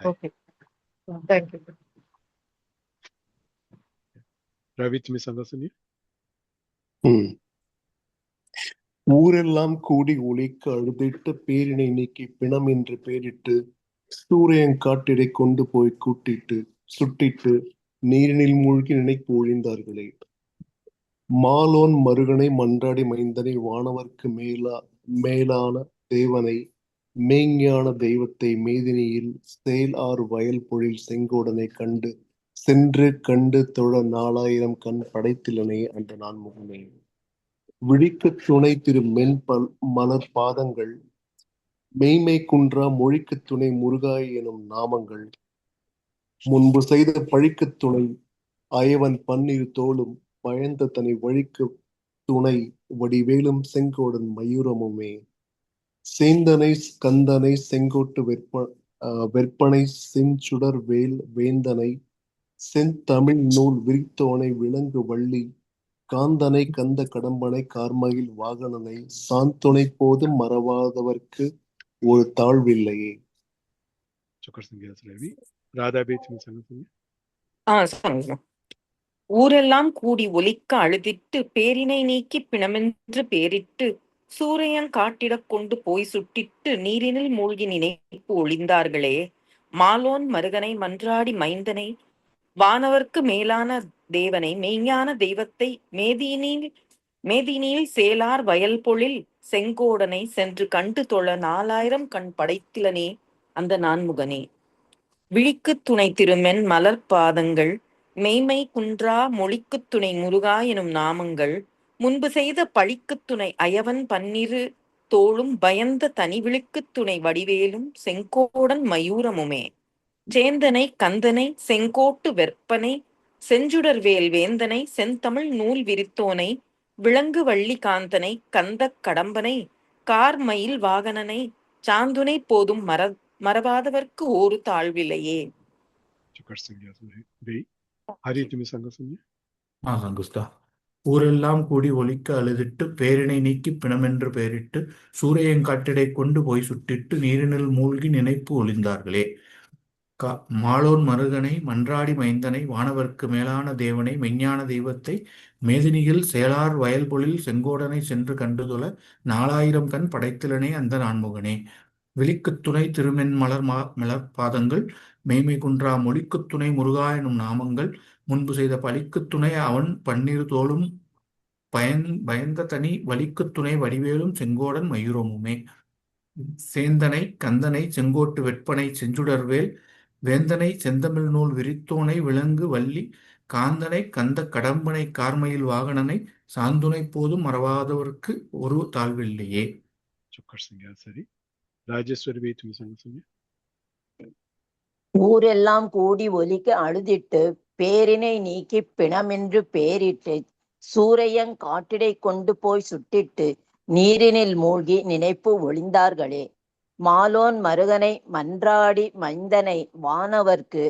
ஓகே தேங்க்யூ ரவி துமி சங்கசனி ஊரெல்லாம் கூடி ஒலிக்க அழுதிட்டு பேரினை நீக்கி பிணம் என்று பெயரிட்டு சூரியன் காட்டிடை கொண்டு போய் கூட்டிட்டு சுட்டிட்டு நீரினில் மூழ்கி நினைப்பு ஒழிந்தார்களே. மாலோன் மருகனை மன்றாடி மைந்தனை வானவர்க்கு மேலான தேவனை மெய்ஞான தெய்வத்தை மேதினியில் சேல் ஆறு வயல் பொழில் செங்கோடனை கண்டு சென்று கண்டு தொழ 4000 கண் படைத்திலனே அந்த நான்முகனே. விழிக்கு துணை திரு மலர் பாதங்கள் மெய்மை குன்றா மொழிக்கு துணை முருகாய் எனும் நாமங்கள் முன்பு செய்த பழிக்கு துணை அயவன் பன்னிரு தோளும் பயந்த தனி வழிக்கு துணை வடிவேலும் செங்கோடன் மயூரமுமே. சேந்தனை கந்தனை செங்கோட்டு வெற்பனை செஞ்சுடர் வேல் வேந்தனை செந்தமிழ் நூல் விரித்தோனை விலங்கு வள்ளி காந்தனை கந்த கடம்பனை கார்மயில் வாகனனை சாந்துணை போதும் மறவாதவர்க்கு ஒரு தாழ்வில்லையே. ஊரெல்லாம் கூடி ஒலிக்க அழுதிட்டு பேரினை நீக்கி பிணமென்று பேரிட்டு சூரியன் காட்டிடக் கொண்டு போய் சுட்டிட்டு நீரினில் மூழ்கி நினைப்பு ஒளிந்தார்களே. மாலோன் மருகனை மன்றாடி மைந்தனை வானவர்க்கு மேலான தேவனை மெய்ஞான தெய்வத்தை மேதினியில் சேலார் வயல் பொழில் செங்கோடனை சென்று கண்டு தொழ 4000 கண் படைத்திலனே அந்த நான்முகனே. விழிக்கு துணை திருமென் மலர் பாதங்கள் மெய்மை குன்றா மொழிக்கு துணை முருகா எனும் நாமங்கள் முன்பு செய்த பழிக்கு துணை அயவன் பன்னிரு தோளும் பயந்த தனி விழிக்கு துணை வடிவேலும் செங்கோடன் மயூரமுமே. சேந்தனை கந்தனை செங்கோட்டு வெற்பனை செஞ்சுடர்வேல் வேந்தனை செந்தமிழ் நூல் விரித்தோனை விலங்கு வள்ளி காந்தனை கந்த கடம்பனை கார்மயில் வாகனனை சாந்துணை போதும் மறவாதவர்க்கு ஒரு தாழ்வில்லையே. ஊரெல்லாம் கூடி ஒலிக்க அழுதிட்டு பேரினை நீக்கி பிணமென்று பெயரிட்டு சூரியன் காட்டிடை கொண்டு போய் சுட்டிட்டு நீரினில் மூழ்கி நினைப்பு ஒளிந்தார்களே. மாலோன் மருகனை மன்றாடி மைந்தனை வானவர்க்கு மேலான தேவனை மெய்ஞான தெய்வத்தை மேதினியில் சேலார் வயல் பொழில் செங்கோடனை சென்று கண்டுதொல 4000 கண் படைத்திலனே அந்த நான்முகனே. விழிக்குத் துணை திருமென் மலர் பாதங்கள் மெய்மை குன்றா மொழிக்குத் துணை முருகா எனும் நாமங்கள் முன்பு செய்த பழிக்குத் துணை அவன் பன்னிரு தோளும் பயந்த தனி வலிக்குத் துணை வடிவேலும் செங்கோடன் மயூரமுமே. சேந்தனை கந்தனை செங்கோட்டு வெற்பனை செஞ்சுடர்வேல் வேந்தனை செந்தமிழ் நூல் விரித்தோனை விலங்கு வள்ளி காந்தனை கந்த கடம்பனை கார்மயில் வாகனனை சாந்துணை போதும் மறவாதவர்க்கு ஒரு தாழ்வில்லையே. ஊரெல்லாம் கூடி ஒலிக்க அழுதிட்டு பேரினை நீக்கி பிணமென்று பேரிட்டு சூரியன் காட்டிடை கொண்டு போய் சுட்டிட்டு நீரினில் மூழ்கி நினைப்பு ஒளிந்தார்களே. மாலோன் மருகனை மன்றாடி மைந்தனை வானவர்க்கு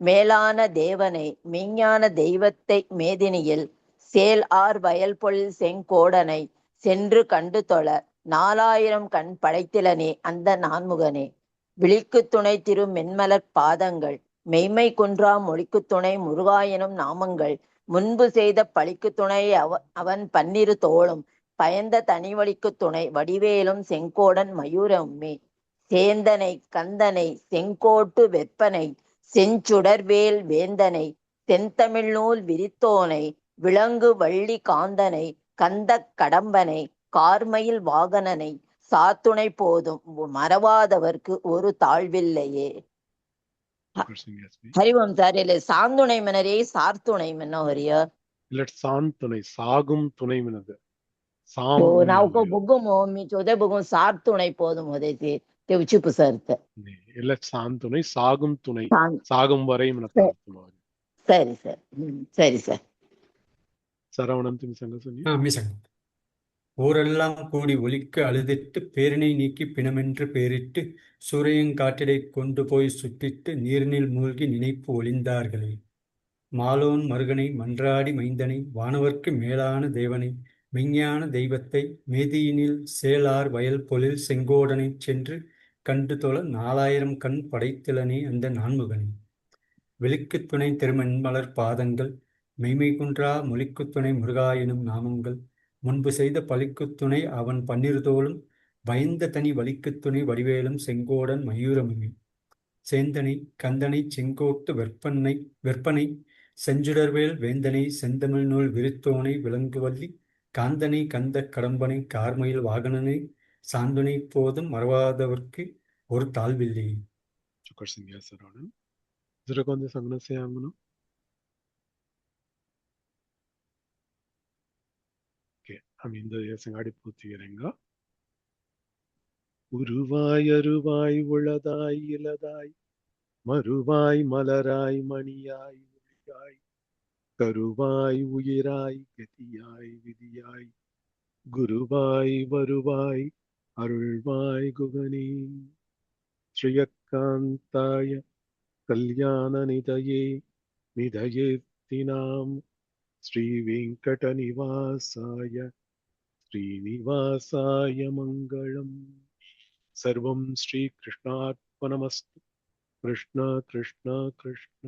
மேலான தேவனை மெய்ஞான தெய்வத்தை மேதினியில் சேல் ஆர் வயல் பொழில் செங்கோடனை சென்று கண்டு தொழ 4000 கண் படைத்திலனே அந்த நான்முகனே. விழிக்கு துணை திரு மென்மலர் பாதங்கள் மெய்மை குன்றா மொழிக்கு துணை முருகா எனும் நாமங்கள் முன்பு செய்த பழிக்கு துணை அவன் பன்னிரு தோளும் பயந்த தனிவழிக்கு துணை வடிவேலும் செங்கோடன் மயூரமுமே. சேந்தனை கந்தனை செங்கோட்டு வெப்பனை செஞ்சுடர்வேல் வேந்தனை செந்தமிழ் நூல் விரித்தோனை விலங்கு வள்ளி காந்தனை கந்த கடம்பனை கார்மயில் வாகனனை சாத்துணை போதும் மறவாதவர்க்கு ஒரு தாழ்வில்லையே. ஹரிவம் சார் இல்ல சாந்துணை மனரே சார்த்துணை மன்னோ ஹரியா இல்லட் சாந்துணை சாகும் துணை மினது हो சாம் नावको बुगुमो मी चोदे बुगुम सार तुणை போதும் உதவி தெவிச்சு புசர்த்த இல்லட் சாந்துணை சாகும் துணை சாங் சாகும் வரை மின சரி தாழ்த்துவாங்க. சரி சார் சரி சார் சரவணன் திமி சங்க சொல்லி மிசங்க ஊரெல்லாம் கூடி ஒலிக்க அழுதிட்டு பேரினை நீக்கி பிணமென்று பேரிட்டு சூரியங்காட்டிடை கொண்டு போய் சுட்டிட்டு நீரினில் மூழ்கி நினைப்பு ஒளிந்தார்களே. மாலோன் மருகனை மன்றாடி மைந்தனை வானவர்க்கு மேலான தேவனை மெய்ஞான தெய்வத்தை மேதியினில் சேலார் வயல் பொழில் செங்கோடனைச் சென்று கண்டு தொழ 4000 கண் படைத்திலனே அந்த நான்முகனே. வெளிக்குத் துணை திருமென்மலர் பாதங்கள் மெய்மை குன்றா மொழிக்குத் துணை முருகா எனும் நாமங்கள் முன்பு செய்த பழிக்குத் துணை அவன் பன்னிருதோளும் பயந்த தனி வலிக்குத் துணை வடிவேலும் செங்கோடன் மயூரமுமே. சேந்தனை கந்தனை செங்கோட்டு வெற்பனை செஞ்சுடர்வேல் வேந்தனை செந்தமிழ் நூல் விரித்தோனை விலங்குவல்லி காந்தனை கந்த கடம்பனை கார்மயில் வாகனனை சாந்துனை போதும் மறவாதவர்க்கு ஒரு தாழ்வில்லை. Chukar Singh Saranan. Ziragonde Sangna se Angano. Okay, இந்த சங்காடி பூத்திக்கிறேங்க. உருவாய் அருவாய் உளதாய் இலதாய் மறுவாய் மலராய் மணியாய் ஒளியாய் கருவாய் உயிராய் கதியாய் விதியாய் குருவாய் வருவாய் அருள்வாய் குகனே. ஸ்ரீயக்காந்தாய கல்யாண நிதயேத்தினாம் ஸ்ரீ வெங்கட நிவாசாய ஸ்ரீனிவாசாய மங்களம். சர்வம் ஸ்ரீ கிருஷ்ணார்ப்பணமஸ்து. கிருஷ்ண கிருஷ்ண கிருஷ்ண.